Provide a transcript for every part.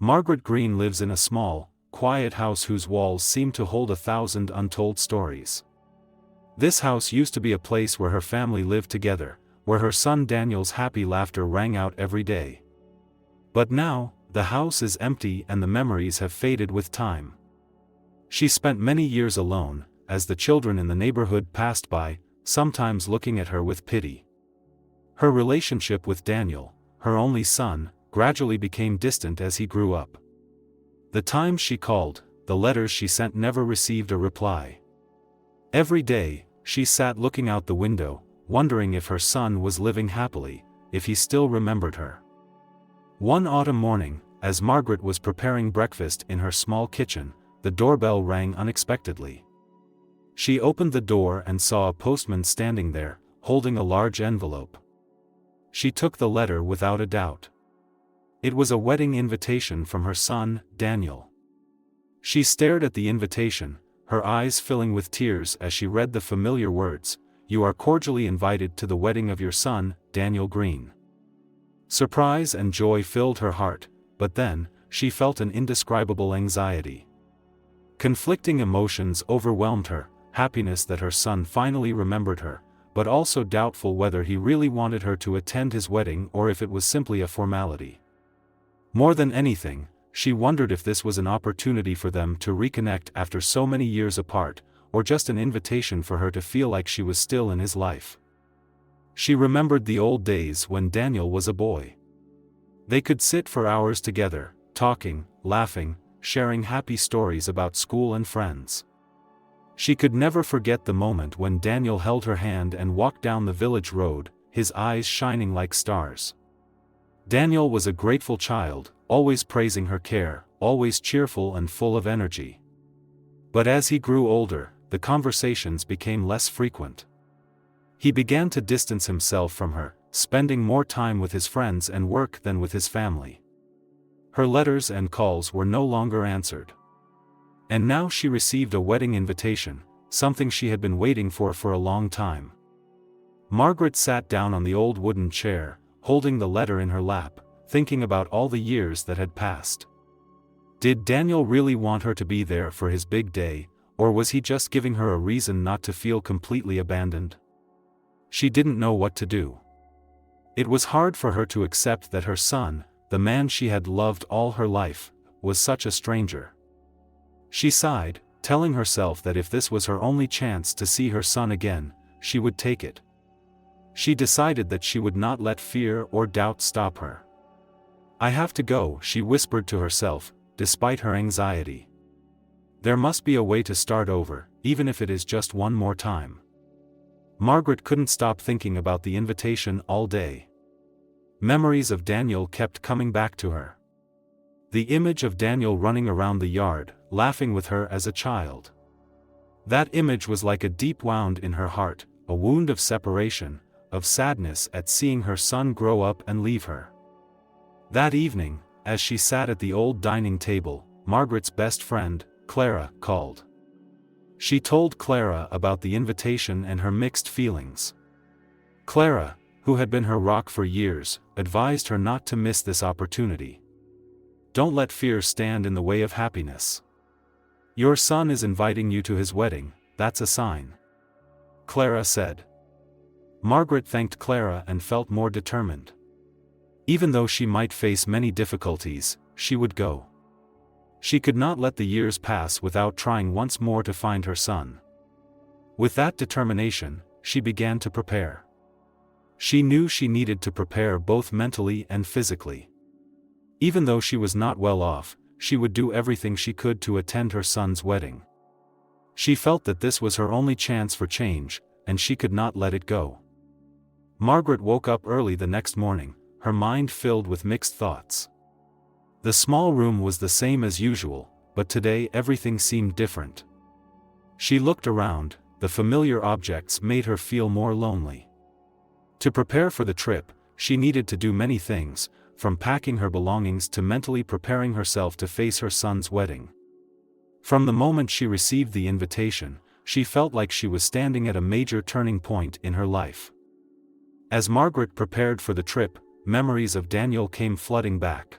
Margaret Green lives in a small, quiet house whose walls seem to hold 1,000 untold stories. This house used to be a place where her family lived together, where her son Daniel's happy laughter rang out every day. But now, the house is empty and the memories have faded with time. She spent many years alone, as the children in the neighborhood passed by, sometimes looking at her with pity. Her relationship with Daniel, her only son, gradually became distant as he grew up. The times she called, the letters she sent never received a reply. Every day, she sat looking out the window, wondering if her son was living happily, if he still remembered her. One autumn morning, as Margaret was preparing breakfast in her small kitchen, the doorbell rang unexpectedly. She opened the door and saw a postman standing there, holding a large envelope. She took the letter without a doubt. It was a wedding invitation from her son, Daniel. She stared at the invitation, her eyes filling with tears as she read the familiar words, "You are cordially invited to the wedding of your son, Daniel Green." Surprise and joy filled her heart, but then, she felt an indescribable anxiety. Conflicting emotions overwhelmed her, happiness that her son finally remembered her, but also doubtful whether he really wanted her to attend his wedding or if it was simply a formality. More than anything, she wondered if this was an opportunity for them to reconnect after so many years apart, or just an invitation for her to feel like she was still in his life. She remembered the old days when Daniel was a boy. They could sit for hours together, talking, laughing, sharing happy stories about school and friends. She could never forget the moment when Daniel held her hand and walked down the village road, his eyes shining like stars. Daniel was a grateful child, always praising her care, always cheerful and full of energy. But as he grew older, the conversations became less frequent. He began to distance himself from her, spending more time with his friends and work than with his family. Her letters and calls were no longer answered. And now she received a wedding invitation, something she had been waiting for a long time. Margaret sat down on the old wooden chair, holding the letter in her lap, thinking about all the years that had passed. Did Daniel really want her to be there for his big day, or was he just giving her a reason not to feel completely abandoned? She didn't know what to do. It was hard for her to accept that her son, the man she had loved all her life, was such a stranger. She sighed, telling herself that if this was her only chance to see her son again, she would take it. She decided that she would not let fear or doubt stop her. "I have to go," she whispered to herself, despite her anxiety. There must be a way to start over, even if it is just one more time. Margaret couldn't stop thinking about the invitation all day. Memories of Daniel kept coming back to her. The image of Daniel running around the yard, laughing with her as a child. That image was like a deep wound in her heart, a wound of separation, of sadness at seeing her son grow up and leave her. That evening, as she sat at the old dining table, Margaret's best friend, Clara, called. She told Clara about the invitation and her mixed feelings. Clara, who had been her rock for years, advised her not to miss this opportunity. "Don't let fear stand in the way of happiness. Your son is inviting you to his wedding, that's a sign," Clara said. Margaret thanked Clara and felt more determined. Even though she might face many difficulties, she would go. She could not let the years pass without trying once more to find her son. With that determination, she began to prepare. She knew she needed to prepare both mentally and physically. Even though she was not well off, she would do everything she could to attend her son's wedding. She felt that this was her only chance for change, and she could not let it go. Margaret woke up early the next morning, her mind filled with mixed thoughts. The small room was the same as usual, but today everything seemed different. She looked around, the familiar objects made her feel more lonely. To prepare for the trip, she needed to do many things, from packing her belongings to mentally preparing herself to face her son's wedding. From the moment she received the invitation, she felt like she was standing at a major turning point in her life. As Margaret prepared for the trip, memories of Daniel came flooding back.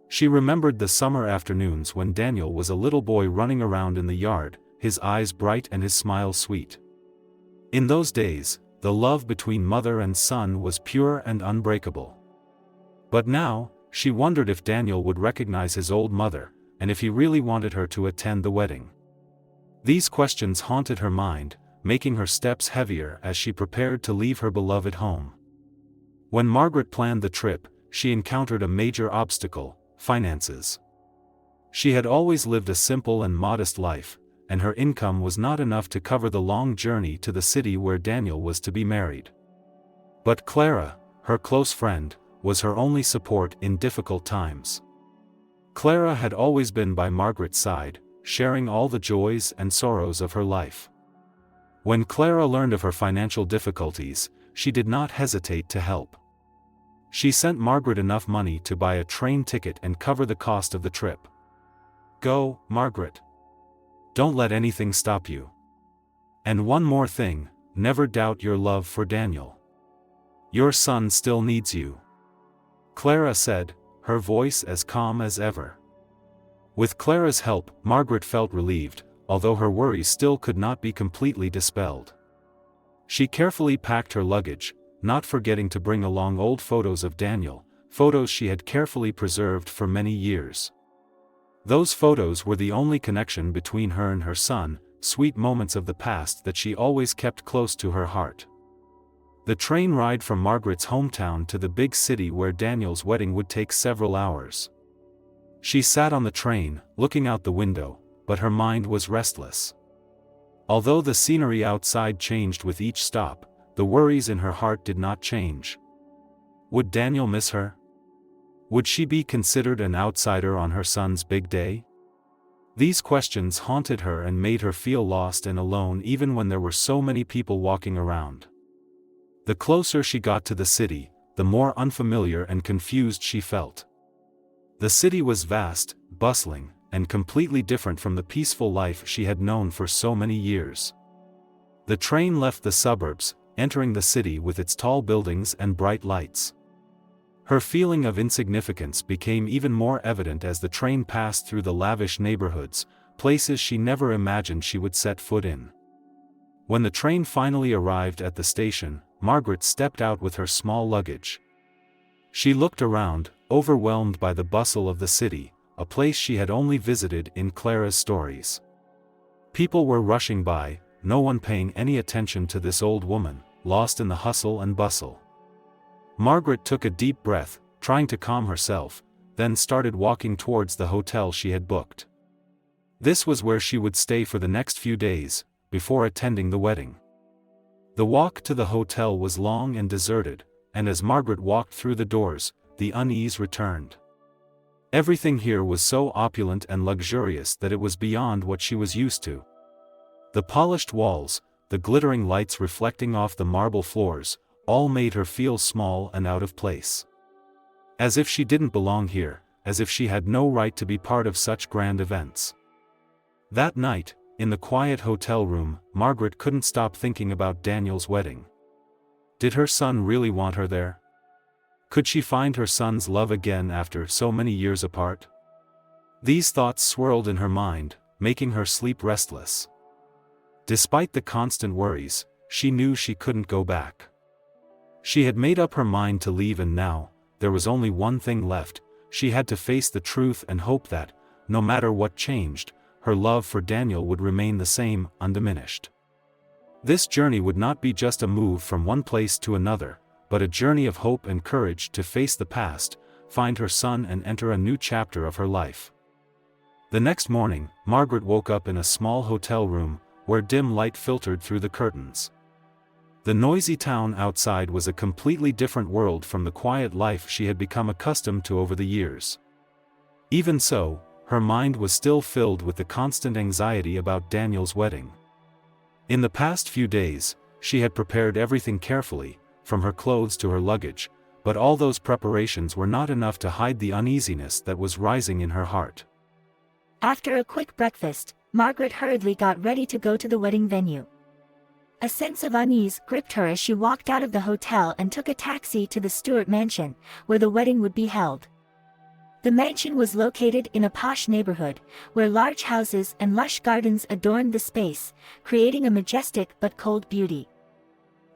She remembered the summer afternoons when Daniel was a little boy running around in the yard, his eyes bright and his smile sweet. In those days, the love between mother and son was pure and unbreakable. But now, she wondered if Daniel would recognize his old mother, and if he really wanted her to attend the wedding. These questions haunted her mind, making her steps heavier as she prepared to leave her beloved home. When Margaret planned the trip, she encountered a major obstacle: finances. She had always lived a simple and modest life, and her income was not enough to cover the long journey to the city where Daniel was to be married. But Clara, her close friend, was her only support in difficult times. Clara had always been by Margaret's side, sharing all the joys and sorrows of her life. When Clara learned of her financial difficulties, she did not hesitate to help. She sent Margaret enough money to buy a train ticket and cover the cost of the trip. "Go, Margaret. Don't let anything stop you. And one more thing, never doubt your love for Daniel. Your son still needs you," Clara said, her voice as calm as ever. With Clara's help, Margaret felt relieved, although her worries still could not be completely dispelled. She carefully packed her luggage, not forgetting to bring along old photos of Daniel, photos she had carefully preserved for many years. Those photos were the only connection between her and her son, sweet moments of the past that she always kept close to her heart. The train ride from Margaret's hometown to the big city where Daniel's wedding would take several hours. She sat on the train, looking out the window, but her mind was restless. Although the scenery outside changed with each stop, the worries in her heart did not change. Would Daniel miss her? Would she be considered an outsider on her son's big day? These questions haunted her and made her feel lost and alone even when there were so many people walking around. The closer she got to the city, the more unfamiliar and confused she felt. The city was vast, bustling, and completely different from the peaceful life she had known for so many years. The train left the suburbs, entering the city with its tall buildings and bright lights. Her feeling of insignificance became even more evident as the train passed through the lavish neighborhoods, places she never imagined she would set foot in. When the train finally arrived at the station, Margaret stepped out with her small luggage. She looked around, overwhelmed by the bustle of the city, a place she had only visited in Clara's stories. People were rushing by, no one paying any attention to this old woman, lost in the hustle and bustle. Margaret took a deep breath, trying to calm herself, then started walking towards the hotel she had booked. This was where she would stay for the next few days, before attending the wedding. The walk to the hotel was long and deserted, and as Margaret walked through the doors, the unease returned. Everything here was so opulent and luxurious that it was beyond what she was used to. The polished walls, the glittering lights reflecting off the marble floors, all made her feel small and out of place. As if she didn't belong here, as if she had no right to be part of such grand events. That night, in the quiet hotel room, Margaret couldn't stop thinking about Daniel's wedding. Did her son really want her there? Could she find her son's love again after so many years apart? These thoughts swirled in her mind, making her sleep restless. Despite the constant worries, she knew she couldn't go back. She had made up her mind to leave, and now, there was only one thing left: she had to face the truth and hope that, no matter what changed, her love for Daniel would remain the same, undiminished. This journey would not be just a move from one place to another, but a journey of hope and courage to face the past, find her son and enter a new chapter of her life. The next morning, Margaret woke up in a small hotel room, where dim light filtered through the curtains. The noisy town outside was a completely different world from the quiet life she had become accustomed to over the years. Even so, her mind was still filled with the constant anxiety about Daniel's wedding. In the past few days, she had prepared everything carefully, from her clothes to her luggage, but all those preparations were not enough to hide the uneasiness that was rising in her heart. After a quick breakfast, Margaret hurriedly got ready to go to the wedding venue. A sense of unease gripped her as she walked out of the hotel and took a taxi to the Stewart mansion, where the wedding would be held. The mansion was located in a posh neighborhood, where large houses and lush gardens adorned the space, creating a majestic but cold beauty.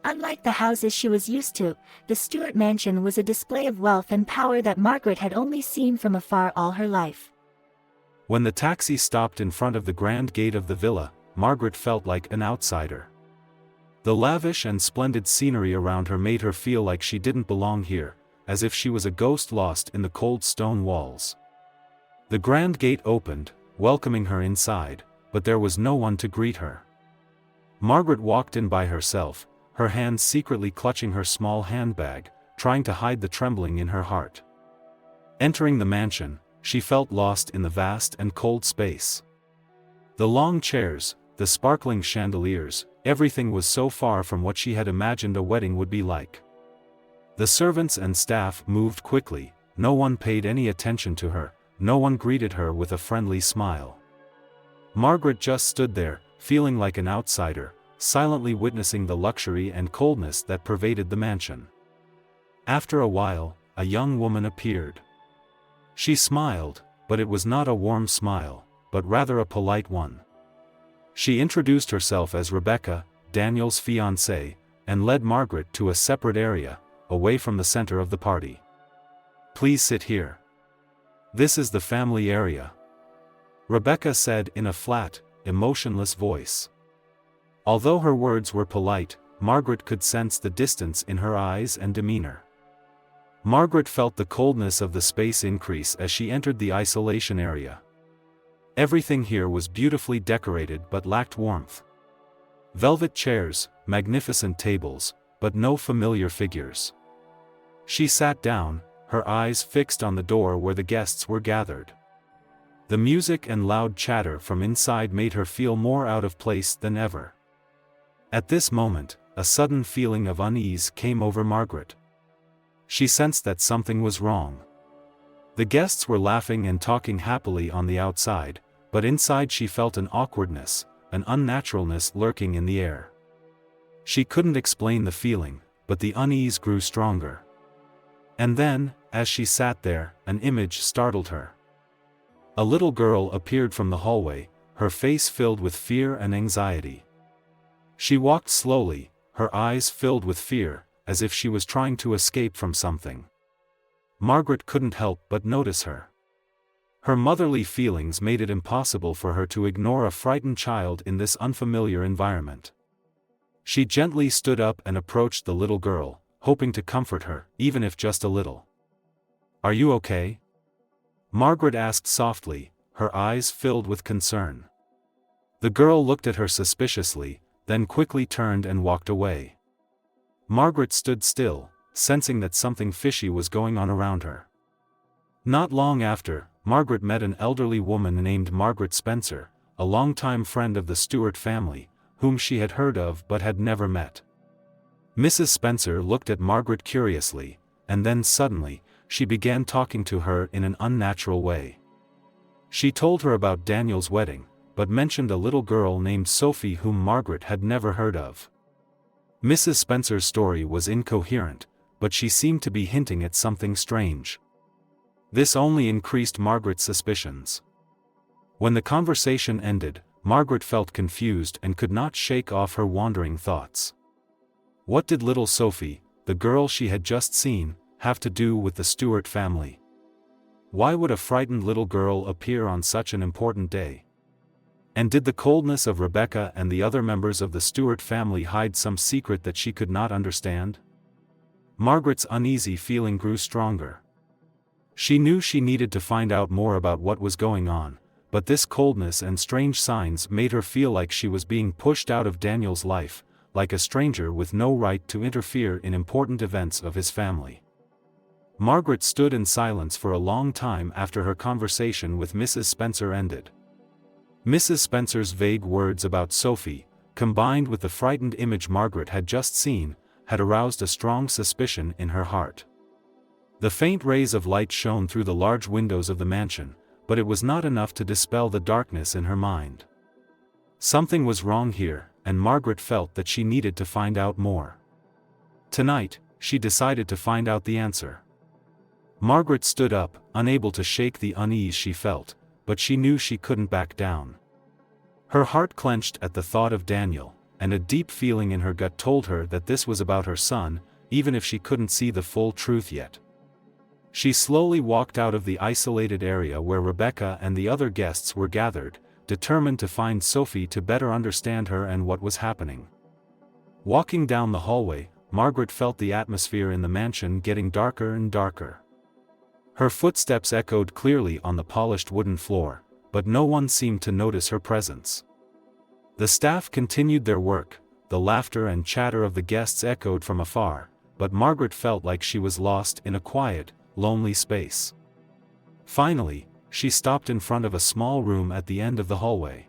Unlike the houses she was used to, the Stuart mansion was a display of wealth and power that Margaret had only seen from afar all her life. When the taxi stopped in front of the grand gate of the villa, Margaret felt like an outsider. The lavish and splendid scenery around her made her feel like she didn't belong here, as if she was a ghost lost in the cold stone walls. The grand gate opened, welcoming her inside, but there was no one to greet her. Margaret walked in by herself, her hands secretly clutching her small handbag, trying to hide the trembling in her heart. Entering the mansion, she felt lost in the vast and cold space. The long chairs, the sparkling chandeliers, everything was so far from what she had imagined a wedding would be like. The servants and staff moved quickly, no one paid any attention to her, no one greeted her with a friendly smile. Margaret just stood there, feeling like an outsider, silently witnessing the luxury and coldness that pervaded the mansion. After a while, a young woman appeared. She smiled, but it was not a warm smile, but rather a polite one. She introduced herself as Rebecca, Daniel's fiancée, and led Margaret to a separate area, away from the center of the party. "Please sit here. This is the family area," Rebecca said in a flat, emotionless voice. Although her words were polite, Margaret could sense the distance in her eyes and demeanor. Margaret felt the coldness of the space increase as she entered the isolation area. Everything here was beautifully decorated but lacked warmth. Velvet chairs, magnificent tables, but no familiar figures. She sat down, her eyes fixed on the door where the guests were gathered. The music and loud chatter from inside made her feel more out of place than ever. At this moment, a sudden feeling of unease came over Margaret. She sensed that something was wrong. The guests were laughing and talking happily on the outside, but inside she felt an awkwardness, an unnaturalness lurking in the air. She couldn't explain the feeling, but the unease grew stronger. And then, as she sat there, an image startled her. A little girl appeared from the hallway, her face filled with fear and anxiety. She walked slowly, her eyes filled with fear, as if she was trying to escape from something. Margaret couldn't help but notice her. Her motherly feelings made it impossible for her to ignore a frightened child in this unfamiliar environment. She gently stood up and approached the little girl, hoping to comfort her, even if just a little. "Are you okay?" Margaret asked softly, her eyes filled with concern. The girl looked at her suspiciously, then quickly turned and walked away. Margaret stood still, sensing that something fishy was going on around her. Not long after, Margaret met an elderly woman named Margaret Spencer, a longtime friend of the Stuart family, whom she had heard of but had never met. Mrs. Spencer looked at Margaret curiously, and then suddenly, she began talking to her in an unnatural way. She told her about Daniel's wedding, but mentioned a little girl named Sophie whom Margaret had never heard of. Mrs. Spencer's story was incoherent, but she seemed to be hinting at something strange. This only increased Margaret's suspicions. When the conversation ended, Margaret felt confused and could not shake off her wandering thoughts. What did little Sophie, the girl she had just seen, have to do with the Stuart family? Why would a frightened little girl appear on such an important day? And did the coldness of Rebecca and the other members of the Stuart family hide some secret that she could not understand? Margaret's uneasy feeling grew stronger. She knew she needed to find out more about what was going on, but this coldness and strange signs made her feel like she was being pushed out of Daniel's life, like a stranger with no right to interfere in important events of his family. Margaret stood in silence for a long time after her conversation with Mrs. Spencer ended. Mrs. Spencer's vague words about Sophie, combined with the frightened image Margaret had just seen, had aroused a strong suspicion in her heart. The faint rays of light shone through the large windows of the mansion, but it was not enough to dispel the darkness in her mind. Something was wrong here, and Margaret felt that she needed to find out more. Tonight, she decided to find out the answer. Margaret stood up, unable to shake the unease she felt, but she knew she couldn't back down. Her heart clenched at the thought of Daniel, and a deep feeling in her gut told her that this was about her son, even if she couldn't see the full truth yet. She slowly walked out of the isolated area where Rebecca and the other guests were gathered, determined to find Sophie to better understand her and what was happening. Walking down the hallway, Margaret felt the atmosphere in the mansion getting darker and darker. Her footsteps echoed clearly on the polished wooden floor, but no one seemed to notice her presence. The staff continued their work, the laughter and chatter of the guests echoed from afar, but Margaret felt like she was lost in a quiet, lonely space. Finally, she stopped in front of a small room at the end of the hallway.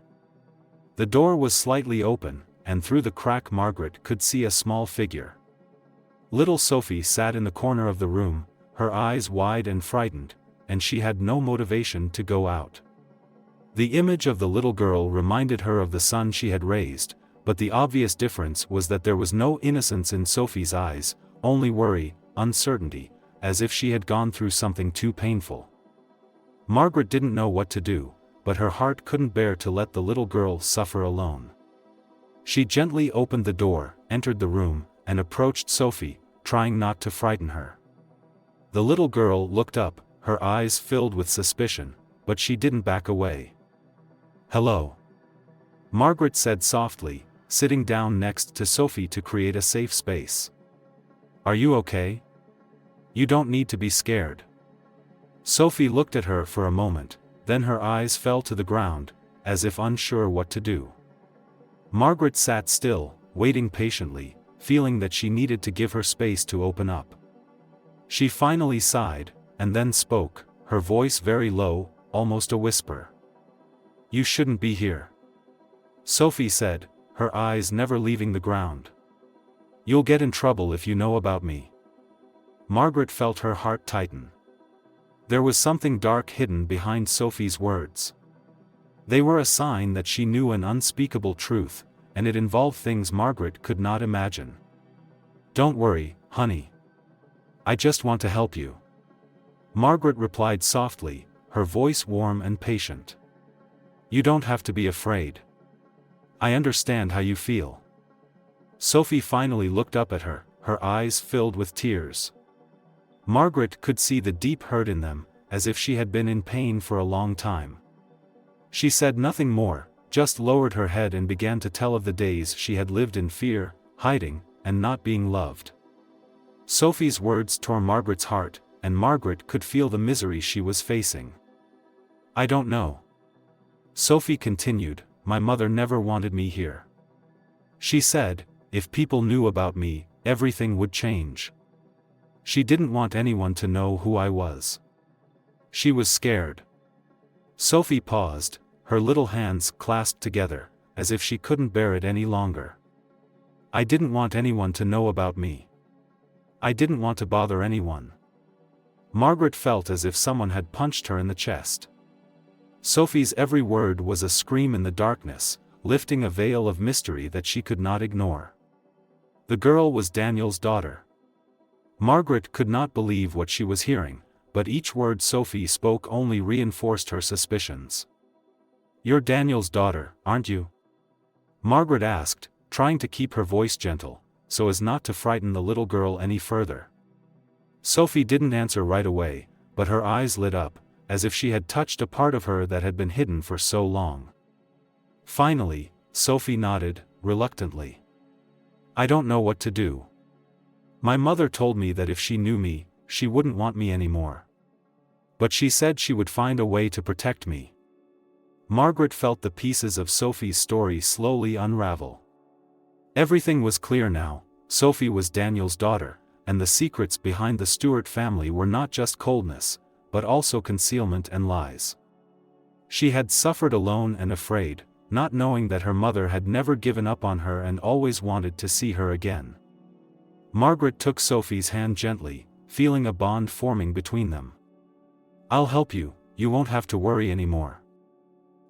The door was slightly open, and through the crack Margaret could see a small figure. Little Sophie sat in the corner of the room, her eyes wide and frightened, and she had no motivation to go out. The image of the little girl reminded her of the son she had raised, but the obvious difference was that there was no innocence in Sophie's eyes, only worry, uncertainty, as if she had gone through something too painful. Margaret didn't know what to do, but her heart couldn't bear to let the little girl suffer alone. She gently opened the door, entered the room, and approached Sophie, trying not to frighten her. The little girl looked up, her eyes filled with suspicion, but she didn't back away. "Hello," Margaret said softly, sitting down next to Sophie to create a safe space. "Are you okay? You don't need to be scared." Sophie looked at her for a moment, then her eyes fell to the ground, as if unsure what to do. Margaret sat still, waiting patiently, feeling that she needed to give her space to open up. She finally sighed, and then spoke, her voice very low, almost a whisper. "You shouldn't be here," Sophie said, her eyes never leaving the ground. "You'll get in trouble if you know about me." Margaret felt her heart tighten. There was something dark hidden behind Sophie's words. They were a sign that she knew an unspeakable truth, and it involved things Margaret could not imagine. "Don't worry, honey. I just want to help you," Margaret replied softly, her voice warm and patient. "You don't have to be afraid. I understand how you feel." Sophie finally looked up at her, her eyes filled with tears. Margaret could see the deep hurt in them, as if she had been in pain for a long time. She said nothing more, just lowered her head and began to tell of the days she had lived in fear, hiding, and not being loved. Sophie's words tore Margaret's heart, and Margaret could feel the misery she was facing. "I don't know," Sophie continued, "my mother never wanted me here. She said, if people knew about me, everything would change. She didn't want anyone to know who I was. She was scared." Sophie paused, her little hands clasped together, as if she couldn't bear it any longer. "I didn't want anyone to know about me. I didn't want to bother anyone." Margaret felt as if someone had punched her in the chest. Sophie's every word was a scream in the darkness, lifting a veil of mystery that she could not ignore. The girl was Daniel's daughter. Margaret could not believe what she was hearing, but each word Sophie spoke only reinforced her suspicions. "You're Daniel's daughter, aren't you?" Margaret asked, trying to keep her voice gentle, so as not to frighten the little girl any further. Sophie didn't answer right away, but her eyes lit up, as if she had touched a part of her that had been hidden for so long. Finally, Sophie nodded, reluctantly. "I don't know what to do. My mother told me that if she knew me, she wouldn't want me anymore. But she said she would find a way to protect me." Margaret felt the pieces of Sophie's story slowly unravel. Everything was clear now. Sophie was Daniel's daughter, and the secrets behind the Stewart family were not just coldness, but also concealment and lies. She had suffered alone and afraid, not knowing that her mother had never given up on her and always wanted to see her again. Margaret took Sophie's hand gently, feeling a bond forming between them. "I'll help you, you won't have to worry anymore.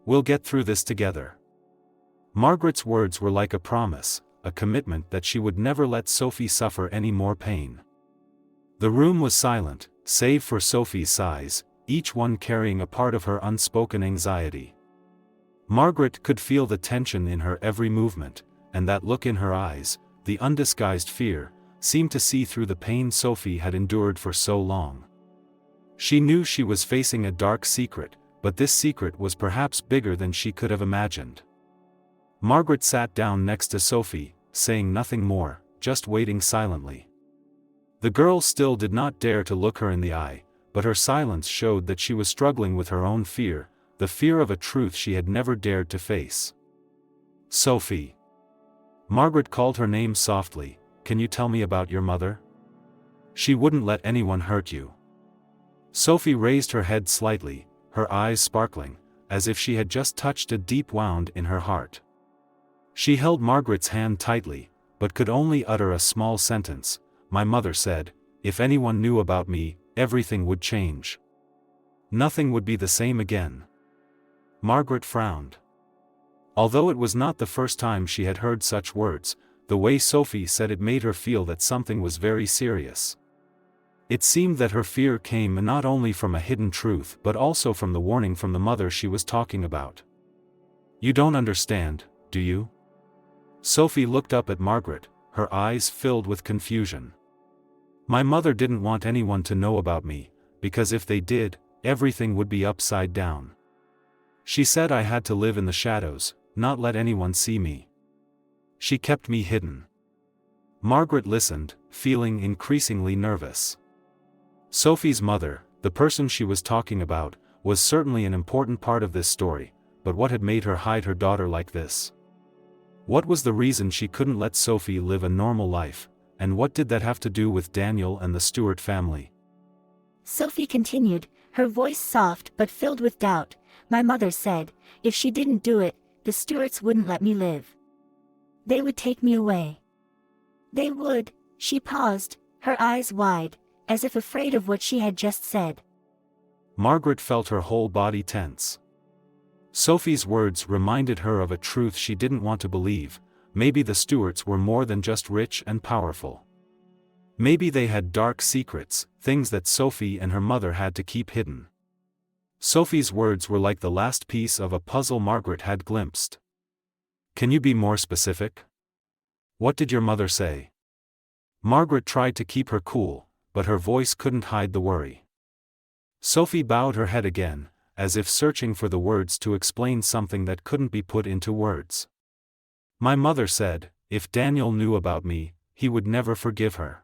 We'll get through this together." Margaret's words were like a promise, a commitment that she would never let Sophie suffer any more pain. The room was silent, save for Sophie's sighs, each one carrying a part of her unspoken anxiety. Margaret could feel the tension in her every movement, and that look in her eyes, the undisguised fear, seemed to see through the pain Sophie had endured for so long. She knew she was facing a dark secret, but this secret was perhaps bigger than she could have imagined. Margaret sat down next to Sophie, saying nothing more, just waiting silently. The girl still did not dare to look her in the eye, but her silence showed that she was struggling with her own fear, the fear of a truth she had never dared to face. "Sophie." Margaret called her name softly. "Can you tell me about your mother? She wouldn't let anyone hurt you." Sophie raised her head slightly, her eyes sparkling, as if she had just touched a deep wound in her heart. She held Margaret's hand tightly, but could only utter a small sentence. "My mother said, if anyone knew about me, everything would change. Nothing would be the same again." Margaret frowned. Although it was not the first time she had heard such words, the way Sophie said it made her feel that something was very serious. It seemed that her fear came not only from a hidden truth but also from the warning from the mother she was talking about. "You don't understand, do you?" Sophie looked up at Margaret, her eyes filled with confusion. "My mother didn't want anyone to know about me, because if they did, everything would be upside down. She said I had to live in the shadows, not let anyone see me. She kept me hidden." Margaret listened, feeling increasingly nervous. Sophie's mother, the person she was talking about, was certainly an important part of this story, but what had made her hide her daughter like this? What was the reason she couldn't let Sophie live a normal life, and what did that have to do with Daniel and the Stewart family? Sophie continued, her voice soft but filled with doubt. "My mother said, if she didn't do it, the Stewarts wouldn't let me live. They would take me away. They would." She paused, her eyes wide, as if afraid of what she had just said. Margaret felt her whole body tense. Sophie's words reminded her of a truth she didn't want to believe. Maybe the Stewarts were more than just rich and powerful. Maybe they had dark secrets, things that Sophie and her mother had to keep hidden. Sophie's words were like the last piece of a puzzle Margaret had glimpsed. "Can you be more specific? What did your mother say?" Margaret tried to keep her cool, but her voice couldn't hide the worry. Sophie bowed her head again, as if searching for the words to explain something that couldn't be put into words. "My mother said, if Daniel knew about me, he would never forgive her.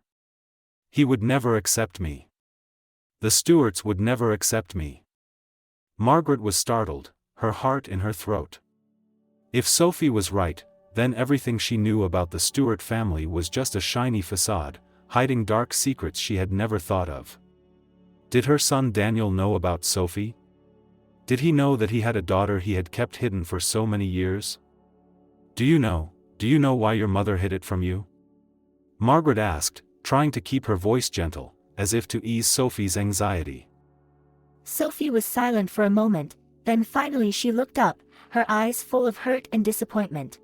He would never accept me. The Stewarts would never accept me." Margaret was startled, her heart in her throat. If Sophie was right, then everything she knew about the Stewart family was just a shiny facade, hiding dark secrets she had never thought of. Did her son Daniel know about Sophie? Did he know that he had a daughter he had kept hidden for so many years? Do you know why your mother hid it from you?" Margaret asked, trying to keep her voice gentle, as if to ease Sophie's anxiety. Sophie was silent for a moment, then finally she looked up, her eyes full of hurt and disappointment.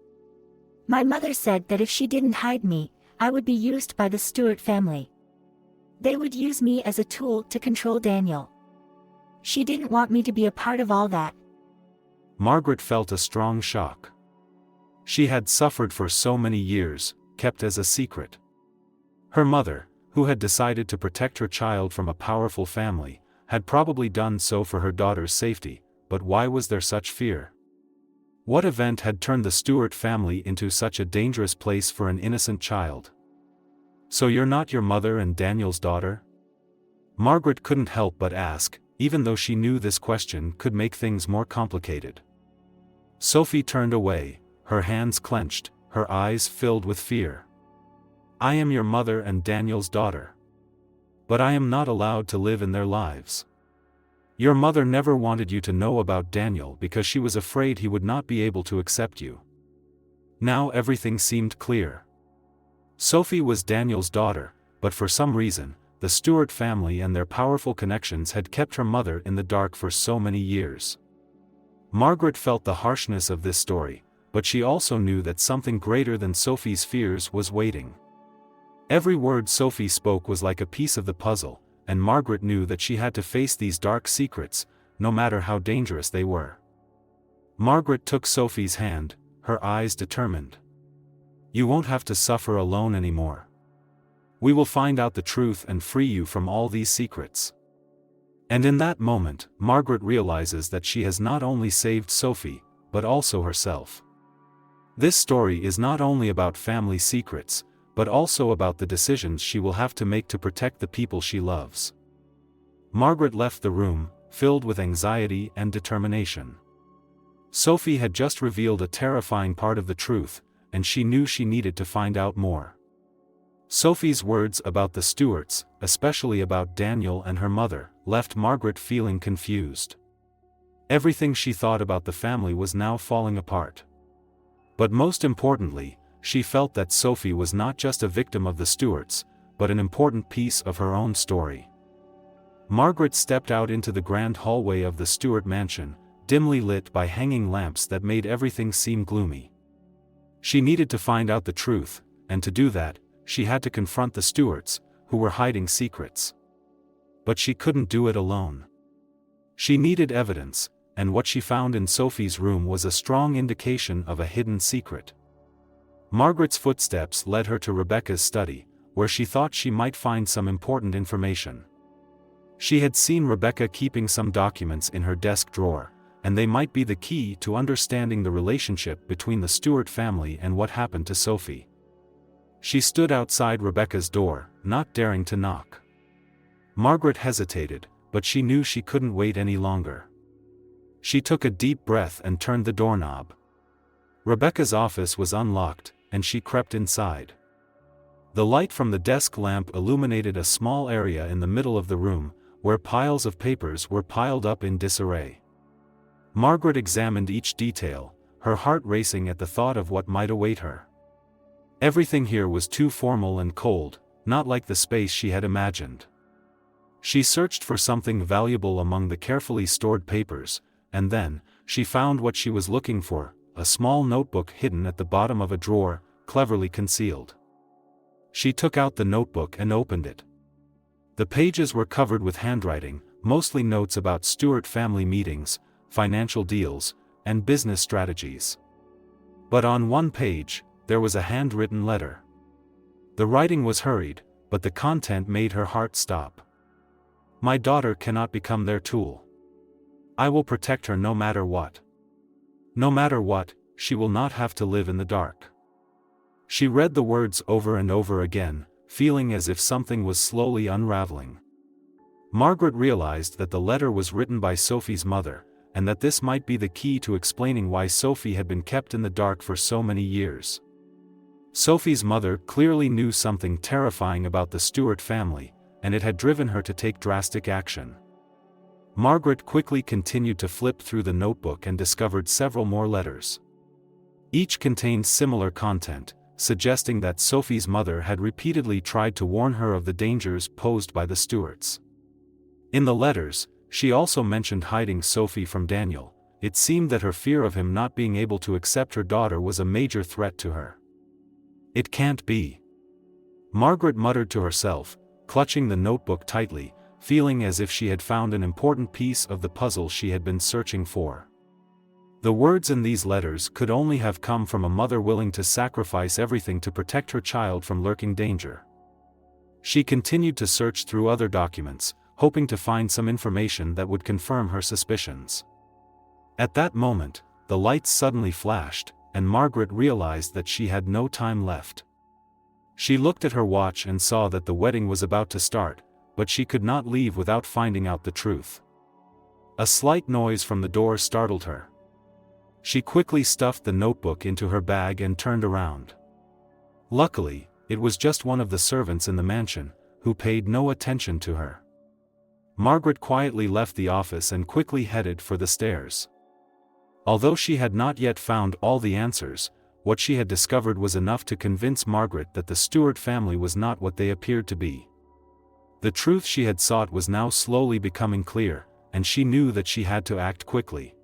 "My mother said that if she didn't hide me, I would be used by the Stewart family. They would use me as a tool to control Daniel. She didn't want me to be a part of all that." Margaret felt a strong shock. She had suffered for so many years, kept as a secret. Her mother, who had decided to protect her child from a powerful family, had probably done so for her daughter's safety, but why was there such fear? What event had turned the Stewart family into such a dangerous place for an innocent child? "So you're not your mother and Daniel's daughter?" Margaret couldn't help but ask, even though she knew this question could make things more complicated. Sophie turned away, her hands clenched, her eyes filled with fear. "I am your mother and Daniel's daughter. But I am not allowed to live in their lives. Your mother never wanted you to know about Daniel because she was afraid he would not be able to accept you." Now everything seemed clear. Sophie was Daniel's daughter, but for some reason, the Stewart family and their powerful connections had kept her mother in the dark for so many years. Margaret felt the harshness of this story, but she also knew that something greater than Sophie's fears was waiting. Every word Sophie spoke was like a piece of the puzzle, and Margaret knew that she had to face these dark secrets, no matter how dangerous they were. Margaret took Sophie's hand, her eyes determined. "You won't have to suffer alone anymore. We will find out the truth and free you from all these secrets." And in that moment, Margaret realizes that she has not only saved Sophie, but also herself. This story is not only about family secrets, but also about the decisions she will have to make to protect the people she loves. Margaret left the room, filled with anxiety and determination. Sophie had just revealed a terrifying part of the truth, and she knew she needed to find out more. Sophie's words about the Stuarts, especially about Daniel and her mother, left Margaret feeling confused. Everything she thought about the family was now falling apart. But most importantly, she felt that Sophie was not just a victim of the Stuarts, but an important piece of her own story. Margaret stepped out into the grand hallway of the Stuart mansion, dimly lit by hanging lamps that made everything seem gloomy. She needed to find out the truth, and to do that, she had to confront the Stuarts, who were hiding secrets. But she couldn't do it alone. She needed evidence, and what she found in Sophie's room was a strong indication of a hidden secret. Margaret's footsteps led her to Rebecca's study, where she thought she might find some important information. She had seen Rebecca keeping some documents in her desk drawer, and they might be the key to understanding the relationship between the Stuart family and what happened to Sophie. She stood outside Rebecca's door, not daring to knock. Margaret hesitated, but she knew she couldn't wait any longer. She took a deep breath and turned the doorknob. Rebecca's office was unlocked, and she crept inside. The light from the desk lamp illuminated a small area in the middle of the room, where piles of papers were piled up in disarray. Margaret examined each detail, her heart racing at the thought of what might await her. Everything here was too formal and cold, not like the space she had imagined. She searched for something valuable among the carefully stored papers, and then, she found what she was looking for, a small notebook hidden at the bottom of a drawer, cleverly concealed. She took out the notebook and opened it. The pages were covered with handwriting, mostly notes about Stuart family meetings, financial deals, and business strategies. But on one page, there was a handwritten letter. The writing was hurried, but the content made her heart stop. "My daughter cannot become their tool. I will protect her no matter what. No matter what, she will not have to live in the dark." She read the words over and over again, feeling as if something was slowly unraveling. Margaret realized that the letter was written by Sophie's mother, and that this might be the key to explaining why Sophie had been kept in the dark for so many years. Sophie's mother clearly knew something terrifying about the Stuart family, and it had driven her to take drastic action. Margaret quickly continued to flip through the notebook and discovered several more letters. Each contained similar content, suggesting that Sophie's mother had repeatedly tried to warn her of the dangers posed by the Stuarts. In the letters, she also mentioned hiding Sophie from Daniel. It seemed that her fear of him not being able to accept her daughter was a major threat to her. "It can't be," Margaret muttered to herself, clutching the notebook tightly, feeling as if she had found an important piece of the puzzle she had been searching for. The words in these letters could only have come from a mother willing to sacrifice everything to protect her child from lurking danger. She continued to search through other documents, hoping to find some information that would confirm her suspicions. At that moment, the lights suddenly flashed, and Margaret realized that she had no time left. She looked at her watch and saw that the wedding was about to start, but she could not leave without finding out the truth. A slight noise from the door startled her. She quickly stuffed the notebook into her bag and turned around. Luckily, it was just one of the servants in the mansion, who paid no attention to her. Margaret quietly left the office and quickly headed for the stairs. Although she had not yet found all the answers, what she had discovered was enough to convince Margaret that the Stuart family was not what they appeared to be. The truth she had sought was now slowly becoming clear, and she knew that she had to act quickly.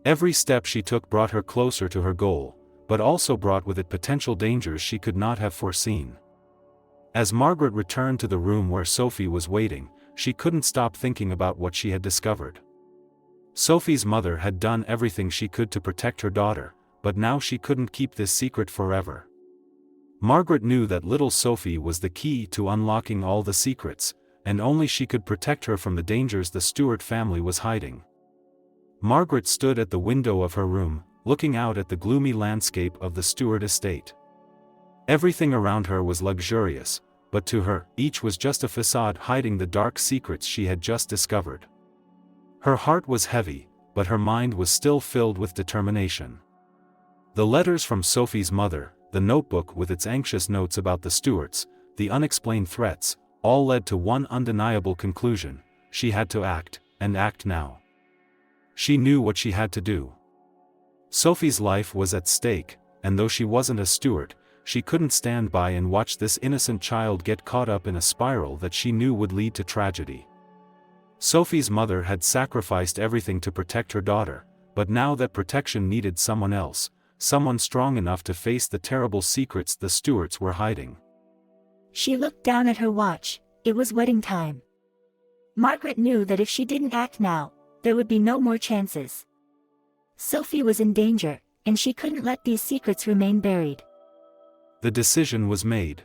Every step she took brought her closer to her goal, but also brought with it potential dangers she could not have foreseen. As Margaret returned to the room where Sophie was waiting, she couldn't stop thinking about what she had discovered. Sophie's mother had done everything she could to protect her daughter, but now she couldn't keep this secret forever. Margaret knew that little Sophie was the key to unlocking all the secrets, and only she could protect her from the dangers the Stewart family was hiding. Margaret stood at the window of her room, looking out at the gloomy landscape of the Stewart estate. Everything around her was luxurious, but to her, each was just a facade hiding the dark secrets she had just discovered. Her heart was heavy, but her mind was still filled with determination. The letters from Sophie's mother, the notebook with its anxious notes about the Stewarts, the unexplained threats, all led to one undeniable conclusion: she had to act, and act now. She knew what she had to do. Sophie's life was at stake, and though she wasn't a Stewart, she couldn't stand by and watch this innocent child get caught up in a spiral that she knew would lead to tragedy. Sophie's mother had sacrificed everything to protect her daughter, but now that protection needed someone else, someone strong enough to face the terrible secrets the Stewarts were hiding. She looked down at her watch. It was wedding time. Margaret knew that if she didn't act now, there would be no more chances. Sophie was in danger, and she couldn't let these secrets remain buried. The decision was made.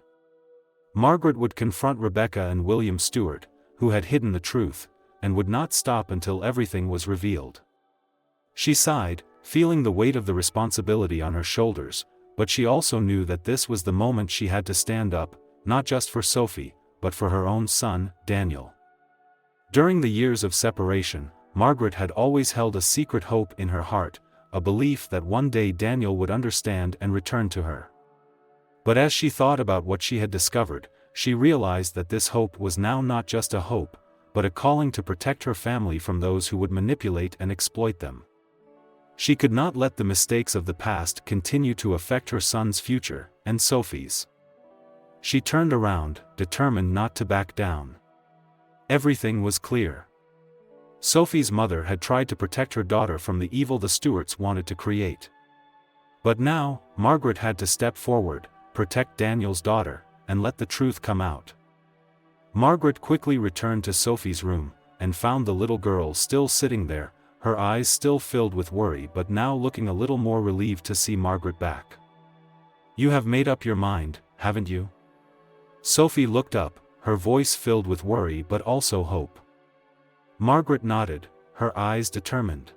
Margaret would confront Rebecca and William Stewart, who had hidden the truth, and would not stop until everything was revealed. She sighed, feeling the weight of the responsibility on her shoulders, but she also knew that this was the moment she had to stand up, not just for Sophie, but for her own son, Daniel. During the years of separation, Margaret had always held a secret hope in her heart, a belief that one day Daniel would understand and return to her. But as she thought about what she had discovered, she realized that this hope was now not just a hope, but a calling to protect her family from those who would manipulate and exploit them. She could not let the mistakes of the past continue to affect her son's future, and Sophie's. She turned around, determined not to back down. Everything was clear. Sophie's mother had tried to protect her daughter from the evil the Stewarts wanted to create. But now, Margaret had to step forward, protect Daniel's daughter, and let the truth come out. Margaret quickly returned to Sophie's room, and found the little girl still sitting there, her eyes still filled with worry but now looking a little more relieved to see Margaret back. "You have made up your mind, haven't you?" Sophie looked up, her voice filled with worry but also hope. Margaret nodded, her eyes determined.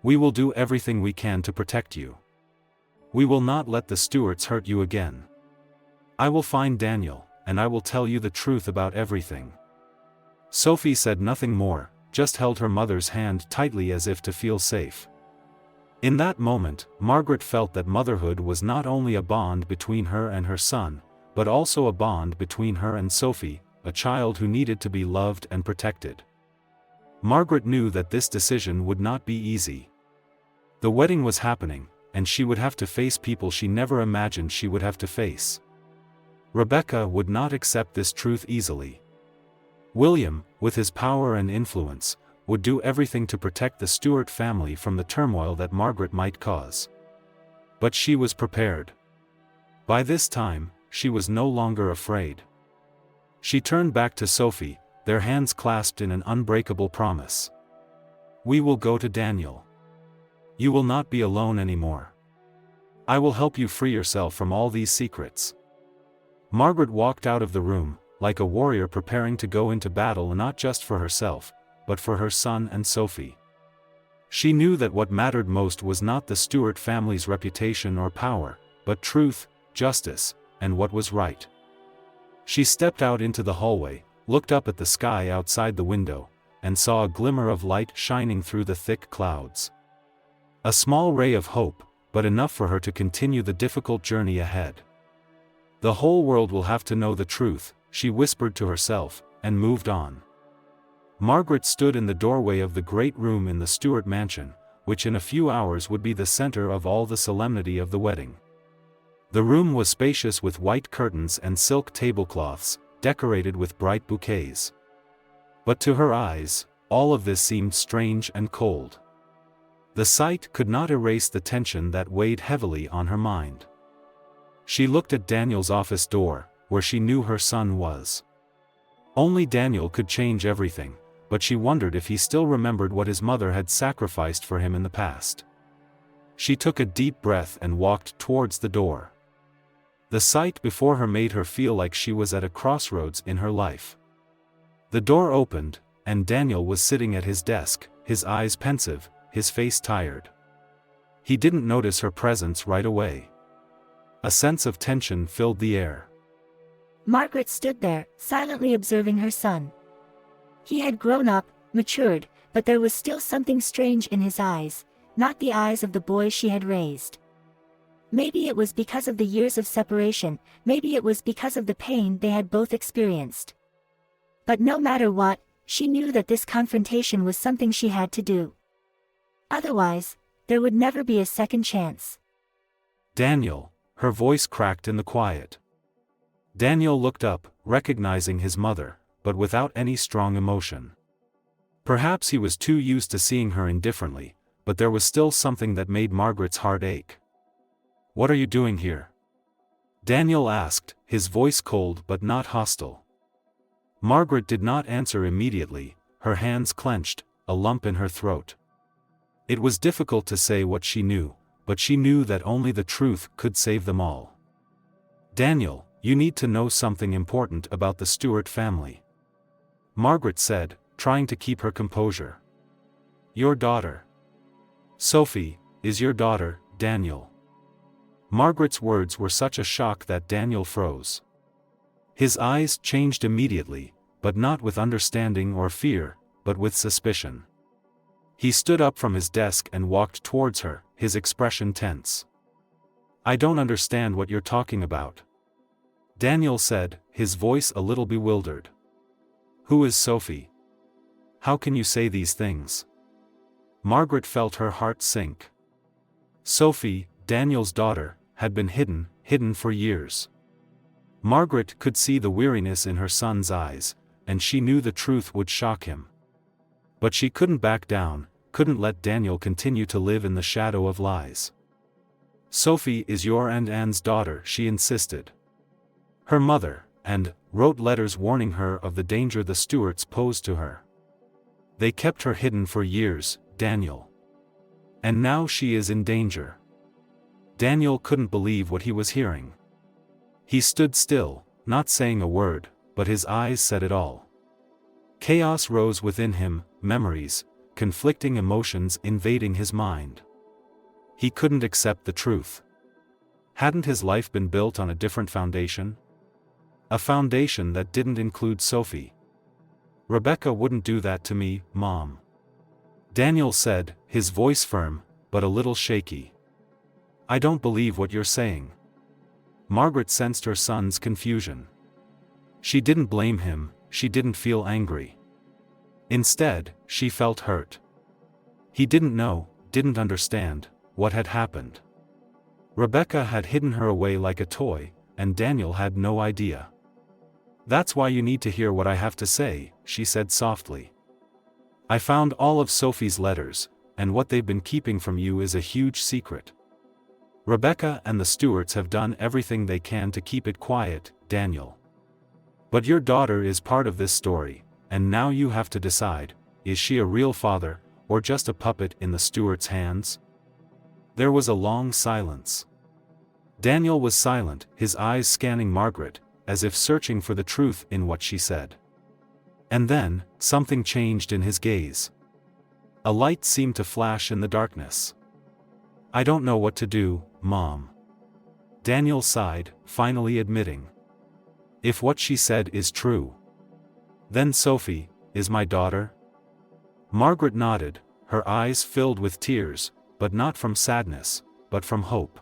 "We will do everything we can to protect you. We will not let the Stewarts hurt you again. I will find Daniel, and I will tell you the truth about everything." Sophie said nothing more, just held her mother's hand tightly as if to feel safe. In that moment, Margaret felt that motherhood was not only a bond between her and her son, but also a bond between her and Sophie, a child who needed to be loved and protected. Margaret knew that this decision would not be easy. The wedding was happening, and she would have to face people she never imagined she would have to face. Rebecca would not accept this truth easily. William, with his power and influence, would do everything to protect the Stewart family from the turmoil that Margaret might cause. But she was prepared. By this time, she was no longer afraid. She turned back to Sophie, their hands clasped in an unbreakable promise. "We will go to Daniel. You will not be alone anymore. I will help you free yourself from all these secrets." Margaret walked out of the room, like a warrior preparing to go into battle not just for herself, but for her son and Sophie. She knew that what mattered most was not the Stewart family's reputation or power, but truth, justice, and what was right. She stepped out into the hallway, looked up at the sky outside the window, and saw a glimmer of light shining through the thick clouds. A small ray of hope, but enough for her to continue the difficult journey ahead. "The whole world will have to know the truth," she whispered to herself, and moved on. Margaret stood in the doorway of the great room in the Stewart mansion, which in a few hours would be the center of all the solemnity of the wedding. The room was spacious with white curtains and silk tablecloths, decorated with bright bouquets. But to her eyes, all of this seemed strange and cold. The sight could not erase the tension that weighed heavily on her mind. She looked at Daniel's office door, where she knew her son was. Only Daniel could change everything, but she wondered if he still remembered what his mother had sacrificed for him in the past. She took a deep breath and walked towards the door. The sight before her made her feel like she was at a crossroads in her life. The door opened, and Daniel was sitting at his desk, his eyes pensive, his face tired. He didn't notice her presence right away. A sense of tension filled the air. Margaret stood there, silently observing her son. He had grown up, matured, but there was still something strange in his eyes, not the eyes of the boy she had raised. Maybe it was because of the years of separation, maybe it was because of the pain they had both experienced. But no matter what, she knew that this confrontation was something she had to do. Otherwise, there would never be a second chance. Daniel, her voice cracked in the quiet. Daniel looked up, recognizing his mother, but without any strong emotion. Perhaps he was too used to seeing her indifferently, but there was still something that made Margaret's heart ache. "What are you doing here?" Daniel asked, his voice cold but not hostile. Margaret did not answer immediately, her hands clenched, a lump in her throat. It was difficult to say what she knew, but she knew that only the truth could save them all. "Daniel, you need to know something important about the Stewart family," Margaret said, trying to keep her composure. "Your daughter, Sophie, is your daughter, Daniel." Margaret's words were such a shock that Daniel froze. His eyes changed immediately, but not with understanding or fear, but with suspicion. He stood up from his desk and walked towards her, his expression tense. "I don't understand what you're talking about," Daniel said, his voice a little bewildered. "Who is Sophie? How can you say these things?" Margaret felt her heart sink. Sophie, Daniel's daughter, had been hidden for years. Margaret could see the weariness in her son's eyes, and she knew the truth would shock him. But she couldn't back down, couldn't let Daniel continue to live in the shadow of lies. "Sophie is your and Anne's daughter," she insisted. "Her mother, and wrote letters warning her of the danger the Stewarts posed to her. They kept her hidden for years, Daniel. And now she is in danger." Daniel couldn't believe what he was hearing. He stood still, not saying a word, but his eyes said it all. Chaos rose within him, memories, conflicting emotions invading his mind. He couldn't accept the truth. Hadn't his life been built on a different foundation? A foundation that didn't include Sophie. "Rebecca wouldn't do that to me, Mom," Daniel said, his voice firm, but a little shaky. "I don't believe what you're saying." Margaret sensed her son's confusion. She didn't blame him, she didn't feel angry. Instead, she felt hurt. He didn't know, didn't understand, what had happened. Rebecca had hidden her away like a toy, and Daniel had no idea. "That's why you need to hear what I have to say," she said softly. "I found all of Sophie's letters, and what they've been keeping from you is a huge secret. Rebecca and the Stewarts have done everything they can to keep it quiet, Daniel. But your daughter is part of this story, and now you have to decide, is she a real father, or just a puppet in the Stewarts' hands?" There was a long silence. Daniel was silent, his eyes scanning Margaret, as if searching for the truth in what she said. And then, something changed in his gaze. A light seemed to flash in the darkness. "I don't know what to do, Mom," Daniel sighed, finally admitting. "If what she said is true, then Sophie is my daughter?" Margaret nodded, her eyes filled with tears, but not from sadness, but from hope.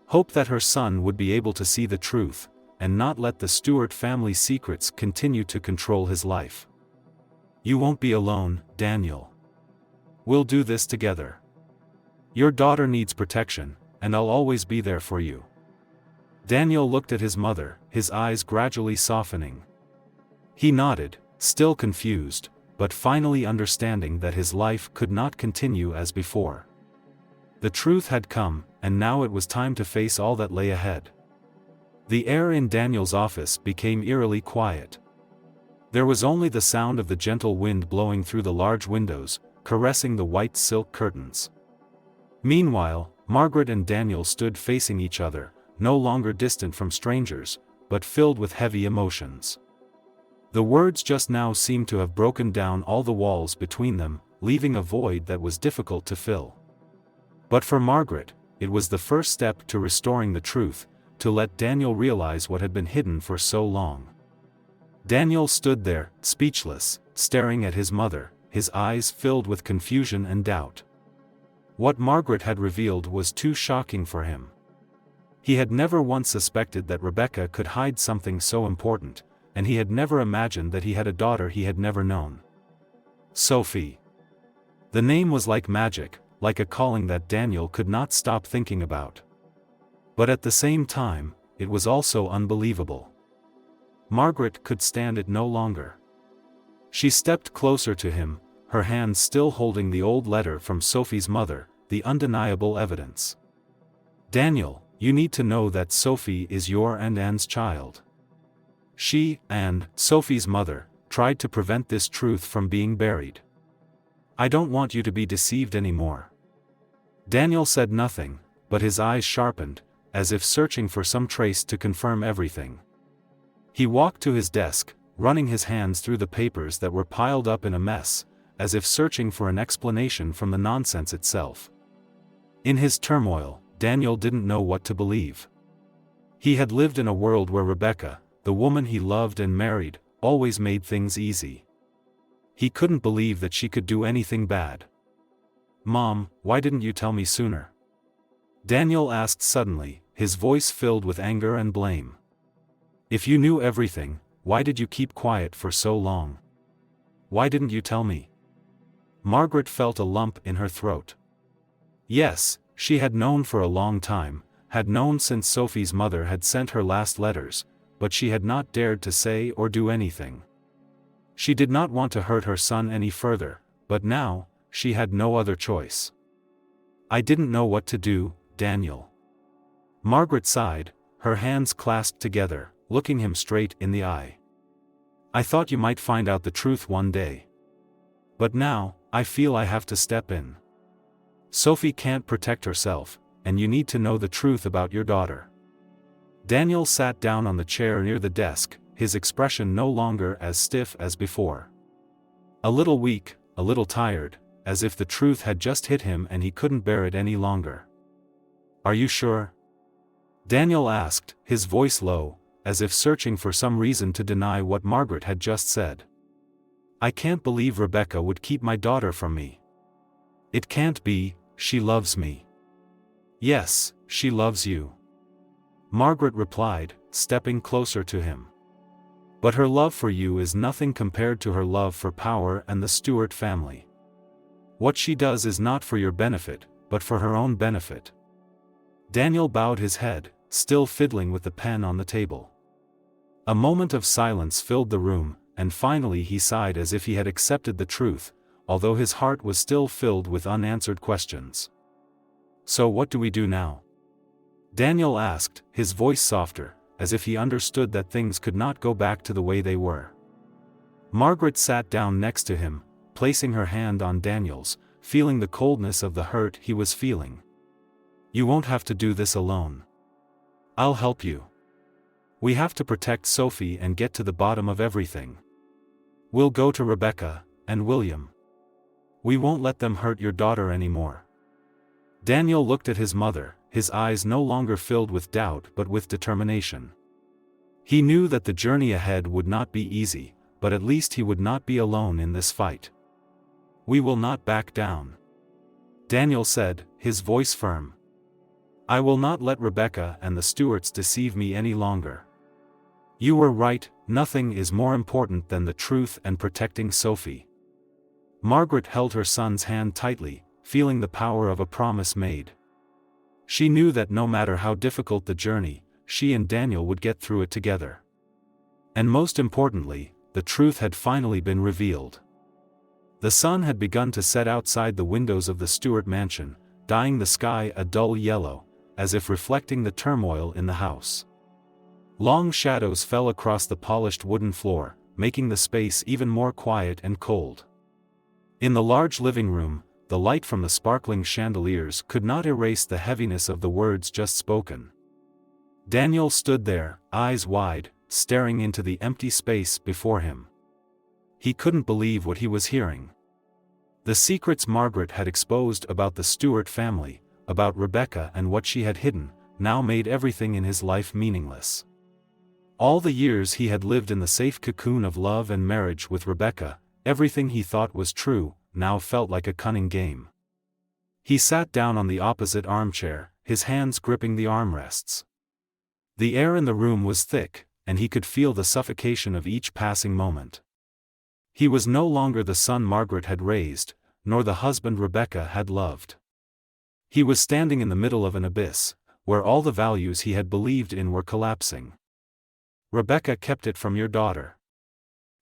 Hope that her son would be able to see the truth, and not let the Stewart family secrets continue to control his life. "You won't be alone, Daniel. We'll do this together. Your daughter needs protection, and I'll always be there for you." Daniel looked at his mother, his eyes gradually softening. He nodded, still confused, but finally understanding that his life could not continue as before. The truth had come, and now it was time to face all that lay ahead. The air in Daniel's office became eerily quiet. There was only the sound of the gentle wind blowing through the large windows, caressing the white silk curtains. Meanwhile, Margaret and Daniel stood facing each other, no longer distant from strangers, but filled with heavy emotions. The words just now seemed to have broken down all the walls between them, leaving a void that was difficult to fill. But for Margaret, it was the first step to restoring the truth, to let Daniel realize what had been hidden for so long. Daniel stood there, speechless, staring at his mother, his eyes filled with confusion and doubt. What Margaret had revealed was too shocking for him. He had never once suspected that Rebecca could hide something so important, and he had never imagined that he had a daughter he had never known. Sophie. The name was like magic, like a calling that Daniel could not stop thinking about. But at the same time, it was also unbelievable. Margaret could stand it no longer. She stepped closer to him, her hands still holding the old letter from Sophie's mother, the undeniable evidence. "Daniel, you need to know that Sophie is your and Anne's child. She, and Sophie's mother, tried to prevent this truth from being buried. I don't want you to be deceived anymore." Daniel said nothing, but his eyes sharpened, as if searching for some trace to confirm everything. He walked to his desk, running his hands through the papers that were piled up in a mess, as if searching for an explanation from the nonsense itself. In his turmoil, Daniel didn't know what to believe. He had lived in a world where Rebecca, the woman he loved and married, always made things easy. He couldn't believe that she could do anything bad. "Mom, why didn't you tell me sooner?" Daniel asked suddenly, his voice filled with anger and blame. "If you knew everything, why did you keep quiet for so long? Why didn't you tell me?" Margaret felt a lump in her throat. Yes, she had known for a long time, had known since Sophie's mother had sent her last letters, but she had not dared to say or do anything. She did not want to hurt her son any further, but now, she had no other choice. "I didn't know what to do, Daniel." Margaret sighed, her hands clasped together, looking him straight in the eye. "I thought you might find out the truth one day. But now, I feel I have to step in. Sophie can't protect herself, and you need to know the truth about your daughter." Daniel sat down on the chair near the desk, his expression no longer as stiff as before. A little weak, a little tired, as if the truth had just hit him and he couldn't bear it any longer. "Are you sure?" Daniel asked, his voice low, as if searching for some reason to deny what Margaret had just said. "I can't believe Rebecca would keep my daughter from me. It can't be, she loves me." "Yes, she loves you," Margaret replied, stepping closer to him. "But her love for you is nothing compared to her love for power and the Stewart family. What she does is not for your benefit, but for her own benefit." Daniel bowed his head, still fiddling with the pen on the table. A moment of silence filled the room, and finally he sighed as if he had accepted the truth, although his heart was still filled with unanswered questions. "So what do we do now?" Daniel asked, his voice softer, as if he understood that things could not go back to the way they were. Margaret sat down next to him, placing her hand on Daniel's, feeling the coldness of the hurt he was feeling. "You won't have to do this alone. I'll help you. We have to protect Sophie and get to the bottom of everything. We'll go to Rebecca and William. We won't let them hurt your daughter anymore." Daniel looked at his mother, his eyes no longer filled with doubt but with determination. He knew that the journey ahead would not be easy, but at least he would not be alone in this fight. "We will not back down," Daniel said, his voice firm. "I will not let Rebecca and the Stewarts deceive me any longer. You were right, nothing is more important than the truth and protecting Sophie." Margaret held her son's hand tightly, feeling the power of a promise made. She knew that no matter how difficult the journey, she and Daniel would get through it together. And most importantly, the truth had finally been revealed. The sun had begun to set outside the windows of the Stewart mansion, dyeing the sky a dull yellow, as if reflecting the turmoil in the house. Long shadows fell across the polished wooden floor, making the space even more quiet and cold. In the large living room, the light from the sparkling chandeliers could not erase the heaviness of the words just spoken. Daniel stood there, eyes wide, staring into the empty space before him. He couldn't believe what he was hearing. The secrets Margaret had exposed about the Stewart family, about Rebecca and what she had hidden, now made everything in his life meaningless. All the years he had lived in the safe cocoon of love and marriage with Rebecca, everything he thought was true, now felt like a cunning game. He sat down on the opposite armchair, his hands gripping the armrests. The air in the room was thick, and he could feel the suffocation of each passing moment. He was no longer the son Margaret had raised, nor the husband Rebecca had loved. He was standing in the middle of an abyss, where all the values he had believed in were collapsing. Rebecca kept it from your daughter.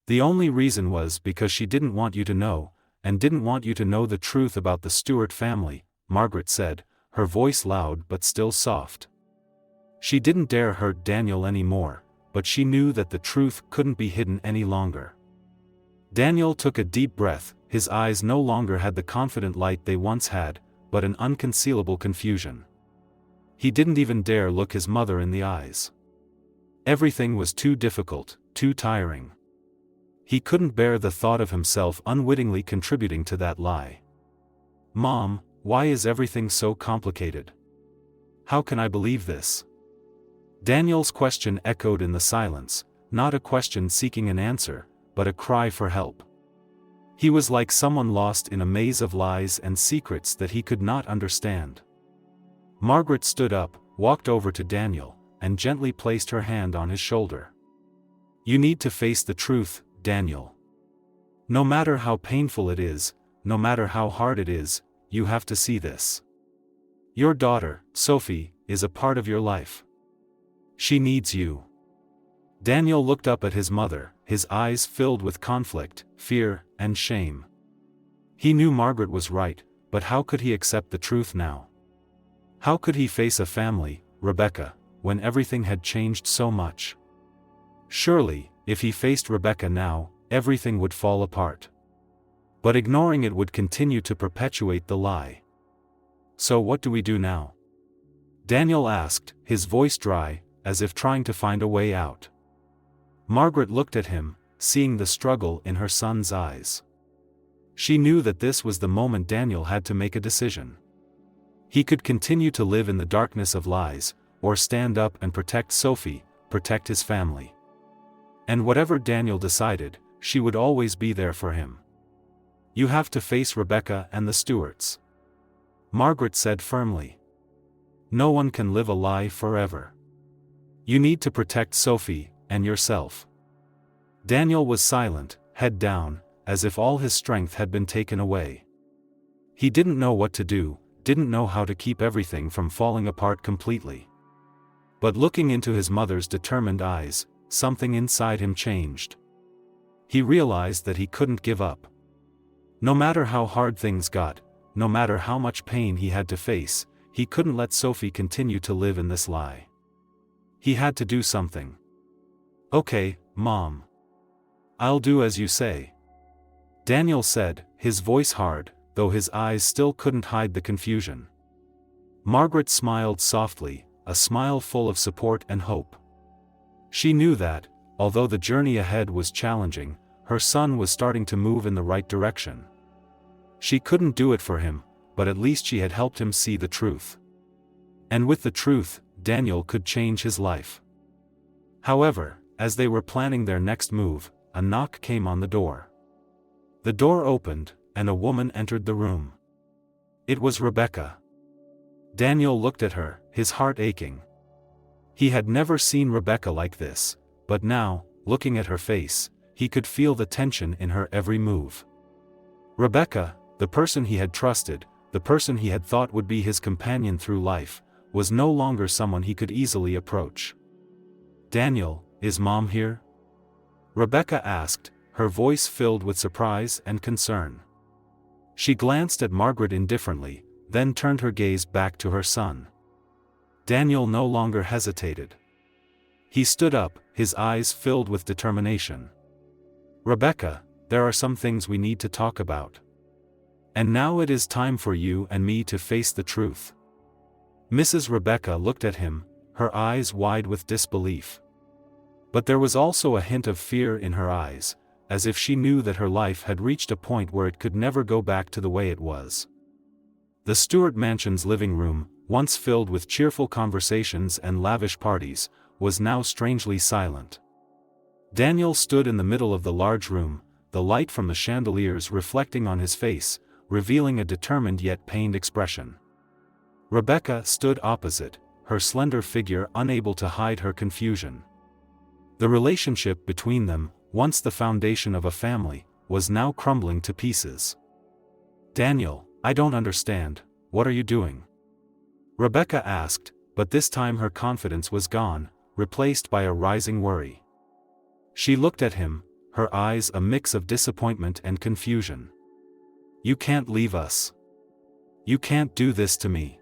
The only reason was because she didn't want you to know, and didn't want you to know the truth about the Stewart family, Margaret said, her voice loud but still soft. She didn't dare hurt Daniel anymore, but she knew that the truth couldn't be hidden any longer. Daniel took a deep breath, his eyes no longer had the confident light they once had, but an unconcealable confusion. He didn't even dare look his mother in the eyes. Everything was too difficult, too tiring. He couldn't bear the thought of himself unwittingly contributing to that lie. "Mom, why is everything so complicated? How can I believe this?" Daniel's question echoed in the silence, not a question seeking an answer, but a cry for help. He was like someone lost in a maze of lies and secrets that he could not understand. Margaret stood up, walked over to Daniel, and gently placed her hand on his shoulder. "You need to face the truth, Daniel. No matter how painful it is, no matter how hard it is, you have to see this. Your daughter, Sophie, is a part of your life. She needs you." Daniel looked up at his mother, his eyes filled with conflict, fear, and shame. He knew Margaret was right, but how could he accept the truth now? How could he face a family, Rebecca, when everything had changed so much? Surely, if he faced Rebecca now, everything would fall apart. But ignoring it would continue to perpetuate the lie. "So what do we do now?" Daniel asked, his voice dry, as if trying to find a way out. Margaret looked at him, seeing the struggle in her son's eyes. She knew that this was the moment Daniel had to make a decision. He could continue to live in the darkness of lies, or stand up and protect Sophie, protect his family. And whatever Daniel decided, she would always be there for him. "You have to face Rebecca and the Stewarts," Margaret said firmly. "No one can live a lie forever. You need to protect Sophie, and yourself." Daniel was silent, head down, as if all his strength had been taken away. He didn't know what to do, didn't know how to keep everything from falling apart completely. But looking into his mother's determined eyes, something inside him changed. He realized that he couldn't give up. No matter how hard things got, no matter how much pain he had to face, he couldn't let Sophie continue to live in this lie. He had to do something. "Okay, Mom. I'll do as you say," Daniel said, his voice hard, though his eyes still couldn't hide the confusion. Margaret smiled softly, a smile full of support and hope. She knew that, although the journey ahead was challenging, her son was starting to move in the right direction. She couldn't do it for him, but at least she had helped him see the truth. And with the truth, Daniel could change his life. However, as they were planning their next move, a knock came on the door. The door opened, and a woman entered the room. It was Rebecca. Daniel looked at her, his heart aching. He had never seen Rebecca like this, but now, looking at her face, he could feel the tension in her every move. Rebecca, the person he had trusted, the person he had thought would be his companion through life, was no longer someone he could easily approach. "Daniel, is Mom here?" Rebecca asked, her voice filled with surprise and concern. She glanced at Margaret indifferently, then turned her gaze back to her son. Daniel no longer hesitated. He stood up, his eyes filled with determination. "Rebecca, there are some things we need to talk about. And now it is time for you and me to face the truth." Mrs. Rebecca looked at him, her eyes wide with disbelief. But there was also a hint of fear in her eyes, as if she knew that her life had reached a point where it could never go back to the way it was. The Stewart mansion's living room, once filled with cheerful conversations and lavish parties, was now strangely silent. Daniel stood in the middle of the large room, the light from the chandeliers reflecting on his face, revealing a determined yet pained expression. Rebecca stood opposite, her slender figure unable to hide her confusion. The relationship between them, once the foundation of a family, was now crumbling to pieces. "Daniel, I don't understand, what are you doing?" Rebecca asked, but this time her confidence was gone, replaced by a rising worry. She looked at him, her eyes a mix of disappointment and confusion. "You can't leave us. You can't do this to me."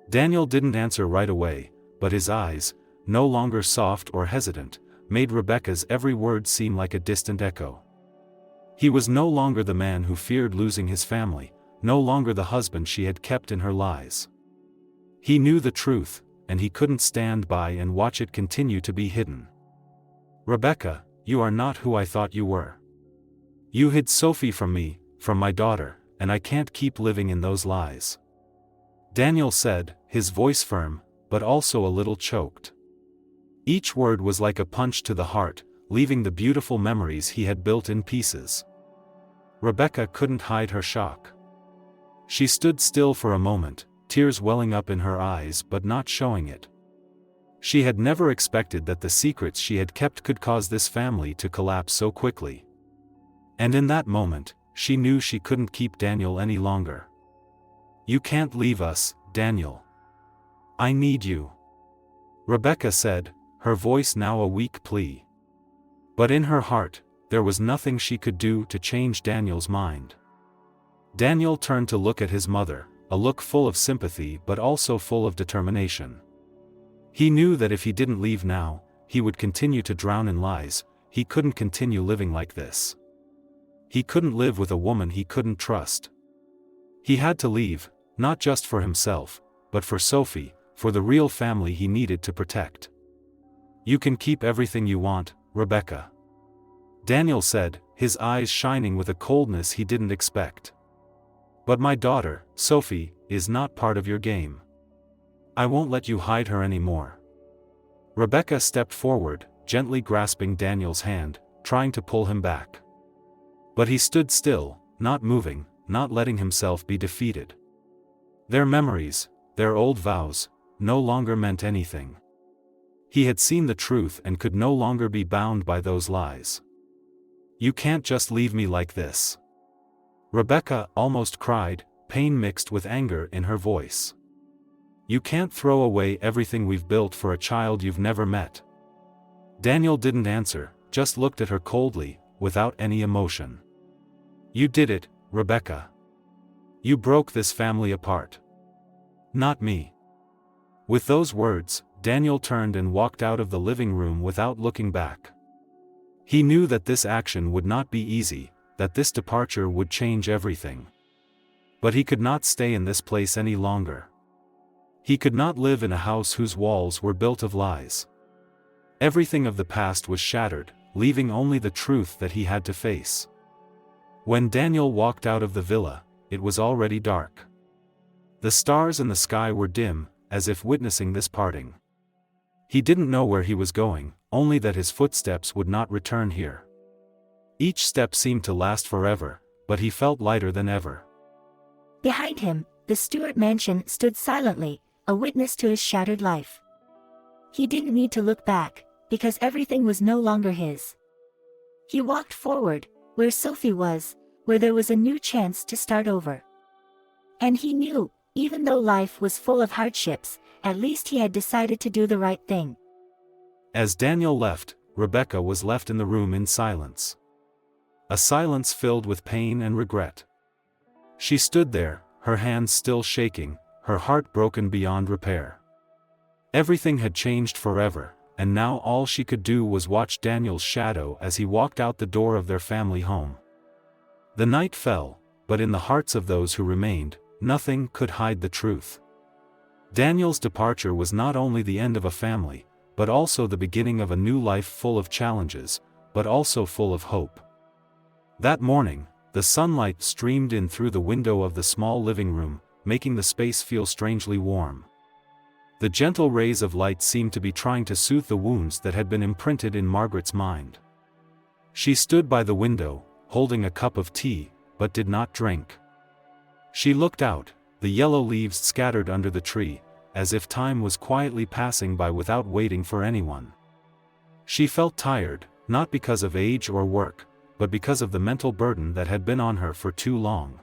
Daniel didn't answer right away, but his eyes, no longer soft or hesitant, made Rebecca's every word seem like a distant echo. He was no longer the man who feared losing his family, no longer the husband she had kept in her lies. He knew the truth, and he couldn't stand by and watch it continue to be hidden. "Rebecca, you are not who I thought you were. You hid Sophie from me, from my daughter, and I can't keep living in those lies," Daniel said, his voice firm, but also a little choked. Each word was like a punch to the heart, leaving the beautiful memories he had built in pieces. Rebecca couldn't hide her shock. She stood still for a moment, tears welling up in her eyes but not showing it. She had never expected that the secrets she had kept could cause this family to collapse so quickly. And in that moment, she knew she couldn't keep Daniel any longer. "You can't leave us, Daniel. I need you," Rebecca said, her voice now a weak plea. But in her heart, there was nothing she could do to change Daniel's mind. Daniel turned to look at his mother, a look full of sympathy but also full of determination. He knew that if he didn't leave now, he would continue to drown in lies. He couldn't continue living like this. He couldn't live with a woman he couldn't trust. He had to leave, not just for himself, but for Sophie, for the real family he needed to protect. "You can keep everything you want, Rebecca," Daniel said, his eyes shining with a coldness he didn't expect. "But my daughter, Sophie, is not part of your game. I won't let you hide her anymore." Rebecca stepped forward, gently grasping Daniel's hand, trying to pull him back. But he stood still, not moving, not letting himself be defeated. Their memories, their old vows, no longer meant anything. He had seen the truth and could no longer be bound by those lies. "You can't just leave me like this," Rebecca almost cried, pain mixed with anger in her voice. "You can't throw away everything we've built for a child you've never met." Daniel didn't answer, just looked at her coldly, without any emotion. "You did it, Rebecca. You broke this family apart. Not me." With those words, Daniel turned and walked out of the living room without looking back. He knew that this action would not be easy, that this departure would change everything. But he could not stay in this place any longer. He could not live in a house whose walls were built of lies. Everything of the past was shattered, leaving only the truth that he had to face. When Daniel walked out of the villa, it was already dark. The stars in the sky were dim, as if witnessing this parting. He didn't know where he was going, only that his footsteps would not return here. Each step seemed to last forever, but he felt lighter than ever. Behind him, the Stewart mansion stood silently, a witness to his shattered life. He didn't need to look back, because everything was no longer his. He walked forward, where Sophie was, where there was a new chance to start over. And he knew, even though life was full of hardships, at least he had decided to do the right thing. As Daniel left, Rebecca was left in the room in silence. A silence filled with pain and regret. She stood there, her hands still shaking, her heart broken beyond repair. Everything had changed forever, and now all she could do was watch Daniel's shadow as he walked out the door of their family home. The night fell, but in the hearts of those who remained, nothing could hide the truth. Daniel's departure was not only the end of a family, but also the beginning of a new life full of challenges, but also full of hope. That morning, the sunlight streamed in through the window of the small living room, making the space feel strangely warm. The gentle rays of light seemed to be trying to soothe the wounds that had been imprinted in Margaret's mind. She stood by the window, holding a cup of tea, but did not drink. She looked out, the yellow leaves scattered under the tree, as if time was quietly passing by without waiting for anyone. She felt tired, not because of age or work, but because of the mental burden that had been on her for too long.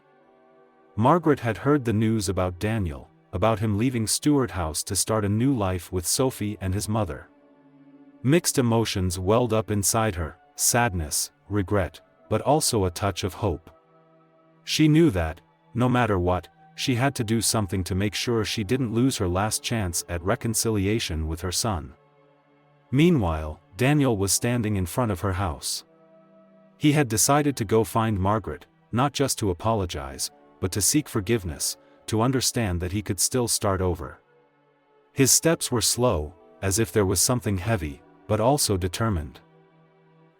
Margaret had heard the news about Daniel, about him leaving Stewart House to start a new life with Sophie and his mother. Mixed emotions welled up inside her, sadness, regret, but also a touch of hope. She knew that, no matter what, she had to do something to make sure she didn't lose her last chance at reconciliation with her son. Meanwhile, Daniel was standing in front of her house. He had decided to go find Margaret, not just to apologize, but to seek forgiveness, to understand that he could still start over. His steps were slow, as if there was something heavy, but also determined.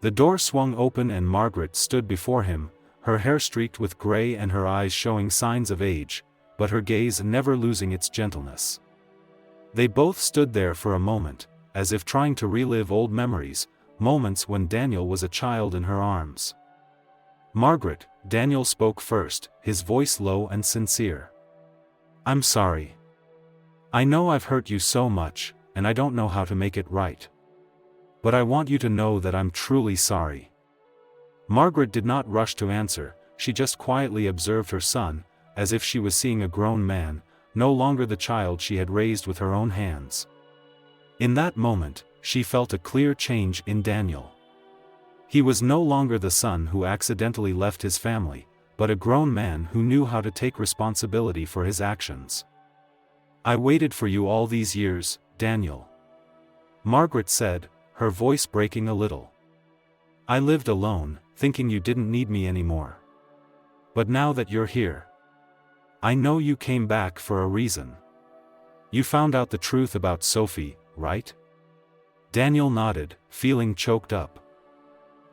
The door swung open and Margaret stood before him, her hair streaked with gray and her eyes showing signs of age, but her gaze never losing its gentleness. They both stood there for a moment, as if trying to relive old memories, moments when Daniel was a child in her arms. "Margaret," Daniel spoke first, his voice low and sincere. "I'm sorry. I know I've hurt you so much, and I don't know how to make it right. But I want you to know that I'm truly sorry." Margaret did not rush to answer, she just quietly observed her son, as if she was seeing a grown man, no longer the child she had raised with her own hands. In that moment, she felt a clear change in Daniel. He was no longer the son who accidentally left his family, but a grown man who knew how to take responsibility for his actions. "I waited for you all these years, Daniel," Margaret said, her voice breaking a little. "I lived alone, thinking you didn't need me anymore. But now that you're here, I know you came back for a reason. You found out the truth about Sophie, right?" Daniel nodded, feeling choked up.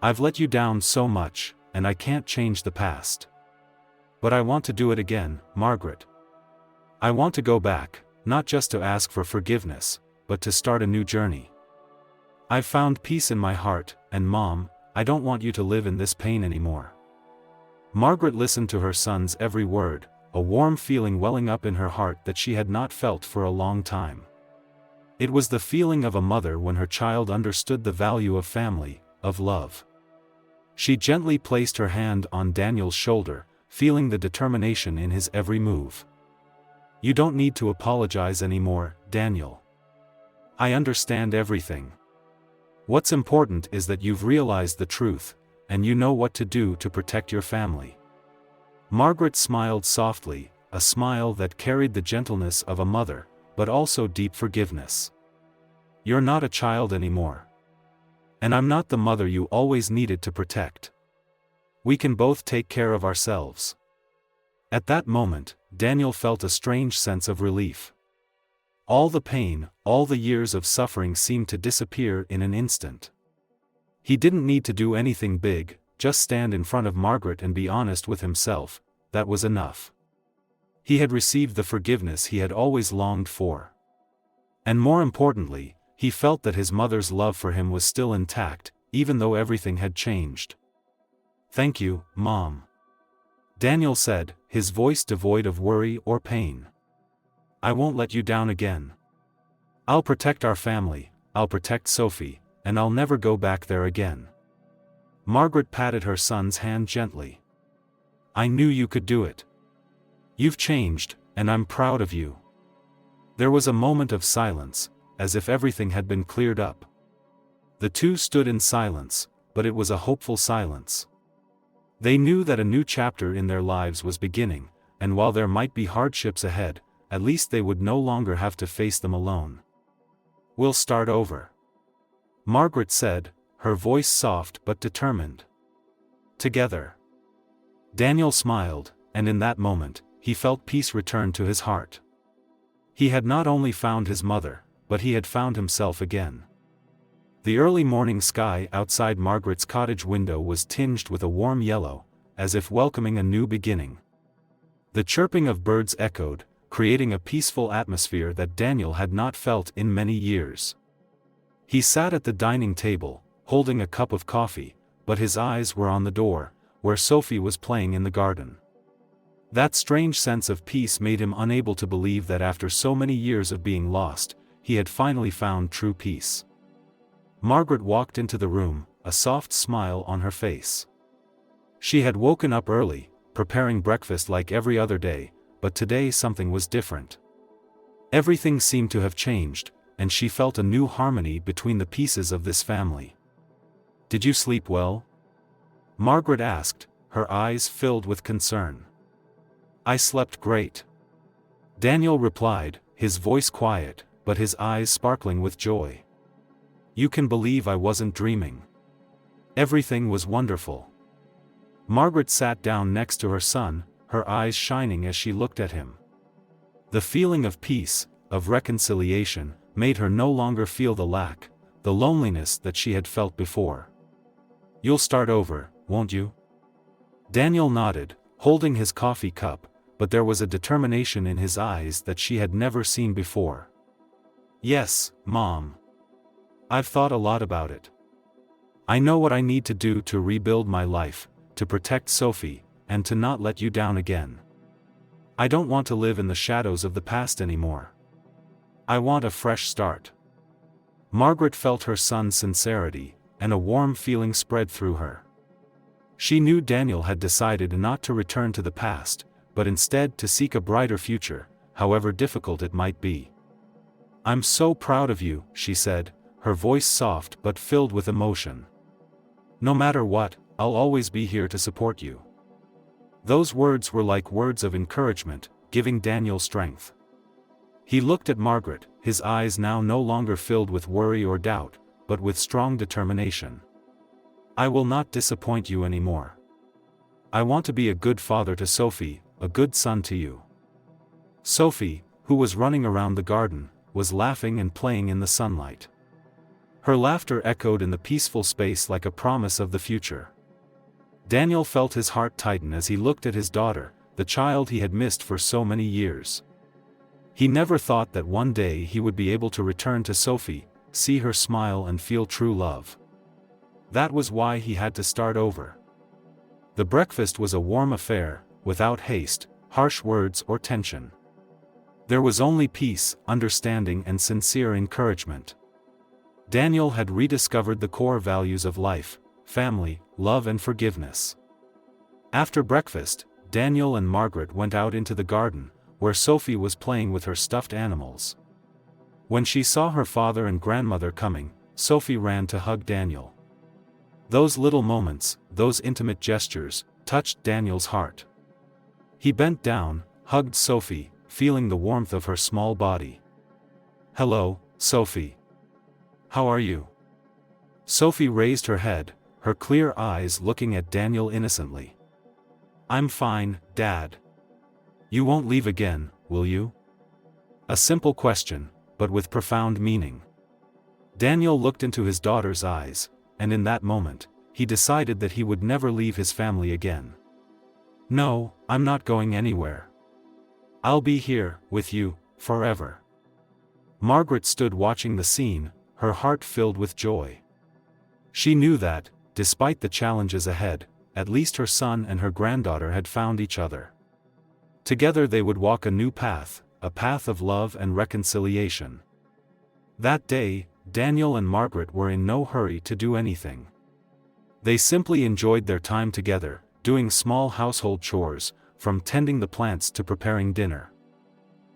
"I've let you down so much, and I can't change the past. But I want to do it again, Margaret. I want to go back, not just to ask for forgiveness, but to start a new journey. I've found peace in my heart, and Mom, I don't want you to live in this pain anymore." Margaret listened to her son's every word, a warm feeling welling up in her heart that she had not felt for a long time. It was the feeling of a mother when her child understood the value of family, of love. She gently placed her hand on Daniel's shoulder, feeling the determination in his every move. "You don't need to apologize anymore, Daniel. I understand everything. What's important is that you've realized the truth, and you know what to do to protect your family." Margaret smiled softly, a smile that carried the gentleness of a mother, but also deep forgiveness. "You're not a child anymore. And I'm not the mother you always needed to protect. We can both take care of ourselves." At that moment, Daniel felt a strange sense of relief. All the pain, all the years of suffering seemed to disappear in an instant. He didn't need to do anything big, just stand in front of Margaret and be honest with himself, that was enough. He had received the forgiveness he had always longed for. And more importantly, he felt that his mother's love for him was still intact, even though everything had changed. "Thank you, Mom," Daniel said, his voice devoid of worry or pain. "I won't let you down again. I'll protect our family, I'll protect Sophie, and I'll never go back there again." Margaret patted her son's hand gently. "I knew you could do it. You've changed, and I'm proud of you." There was a moment of silence, as if everything had been cleared up. The two stood in silence, but it was a hopeful silence. They knew that a new chapter in their lives was beginning, and while there might be hardships ahead, at least they would no longer have to face them alone. "We'll start over. Margaret said, her voice soft but determined. Together. Daniel smiled, and in that moment, he felt peace return to his heart. He had not only found his mother, but he had found himself again. The early morning sky outside Margaret's cottage window was tinged with a warm yellow, as if welcoming a new beginning. The chirping of birds echoed, creating a peaceful atmosphere that Daniel had not felt in many years. He sat at the dining table, holding a cup of coffee, but his eyes were on the door, where Sophie was playing in the garden. That strange sense of peace made him unable to believe that after so many years of being lost, he had finally found true peace. Margaret walked into the room, a soft smile on her face. She had woken up early, preparing breakfast like every other day, but today something was different. Everything seemed to have changed, and she felt a new harmony between the pieces of this family. "Did you sleep well?" Margaret asked, her eyes filled with concern. "I slept great," Daniel replied, his voice quiet, but his eyes sparkling with joy. "You can believe I wasn't dreaming. Everything was wonderful." Margaret sat down next to her son, her eyes shining as she looked at him. The feeling of peace, of reconciliation, made her no longer feel the lack, the loneliness that she had felt before. "You'll start over, won't you?" Daniel nodded, holding his coffee cup, but there was a determination in his eyes that she had never seen before. "Yes, Mom. I've thought a lot about it. I know what I need to do to rebuild my life, to protect Sophie, and to not let you down again. I don't want to live in the shadows of the past anymore. I want a fresh start." Margaret felt her son's sincerity, and a warm feeling spread through her. She knew Daniel had decided not to return to the past, but instead to seek a brighter future, however difficult it might be. "I'm so proud of you," she said, her voice soft but filled with emotion. "No matter what, I'll always be here to support you." Those words were like words of encouragement, giving Daniel strength. He looked at Margaret, his eyes now no longer filled with worry or doubt, but with strong determination. "I will not disappoint you anymore. I want to be a good father to Sophie, a good son to you." Sophie, who was running around the garden, was laughing and playing in the sunlight. Her laughter echoed in the peaceful space like a promise of the future. Daniel felt his heart tighten as he looked at his daughter, the child he had missed for so many years. He never thought that one day he would be able to return to Sophie, see her smile and feel true love. That was why he had to start over. The breakfast was a warm affair, without haste, harsh words or tension. There was only peace, understanding and sincere encouragement. Daniel had rediscovered the core values of life: family, love and forgiveness. After breakfast, Daniel and Margaret went out into the garden, where Sophie was playing with her stuffed animals. When she saw her father and grandmother coming, Sophie ran to hug Daniel. Those little moments, those intimate gestures, touched Daniel's heart. He bent down, hugged Sophie, feeling the warmth of her small body. "Hello, Sophie. How are you?" Sophie raised her head, her clear eyes looking at Daniel innocently. "I'm fine, Dad. You won't leave again, will you?" A simple question, but with profound meaning. Daniel looked into his daughter's eyes, and in that moment, he decided that he would never leave his family again. "No, I'm not going anywhere. I'll be here, with you, forever." Margaret stood watching the scene, her heart filled with joy. She knew that, despite the challenges ahead, at least her son and her granddaughter had found each other. Together they would walk a new path, a path of love and reconciliation. That day, Daniel and Margaret were in no hurry to do anything. They simply enjoyed their time together, doing small household chores, from tending the plants to preparing dinner.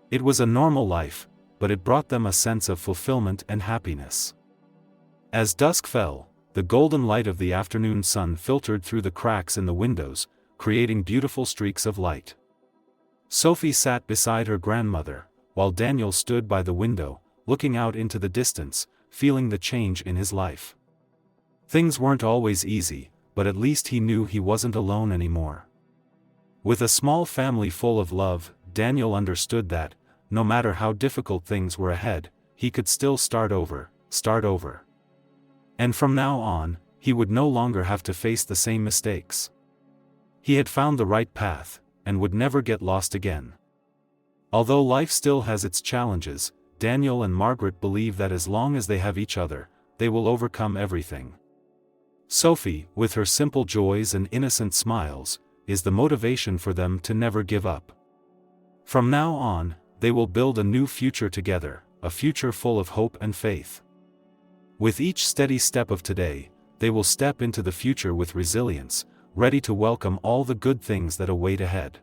It was a normal life, but it brought them a sense of fulfillment and happiness. As dusk fell, the golden light of the afternoon sun filtered through the cracks in the windows, creating beautiful streaks of light. Sophie sat beside her grandmother, while Daniel stood by the window, looking out into the distance, feeling the change in his life. Things weren't always easy, but at least he knew he wasn't alone anymore. With a small family full of love, Daniel understood that, no matter how difficult things were ahead, he could still start over. And from now on, he would no longer have to face the same mistakes. He had found the right path, and would never get lost again. Although life still has its challenges, Daniel and Margaret believe that as long as they have each other, they will overcome everything. Sophie, with her simple joys and innocent smiles, is the motivation for them to never give up. From now on, they will build a new future together, a future full of hope and faith. With each steady step of today, they will step into the future with resilience, ready to welcome all the good things that await ahead.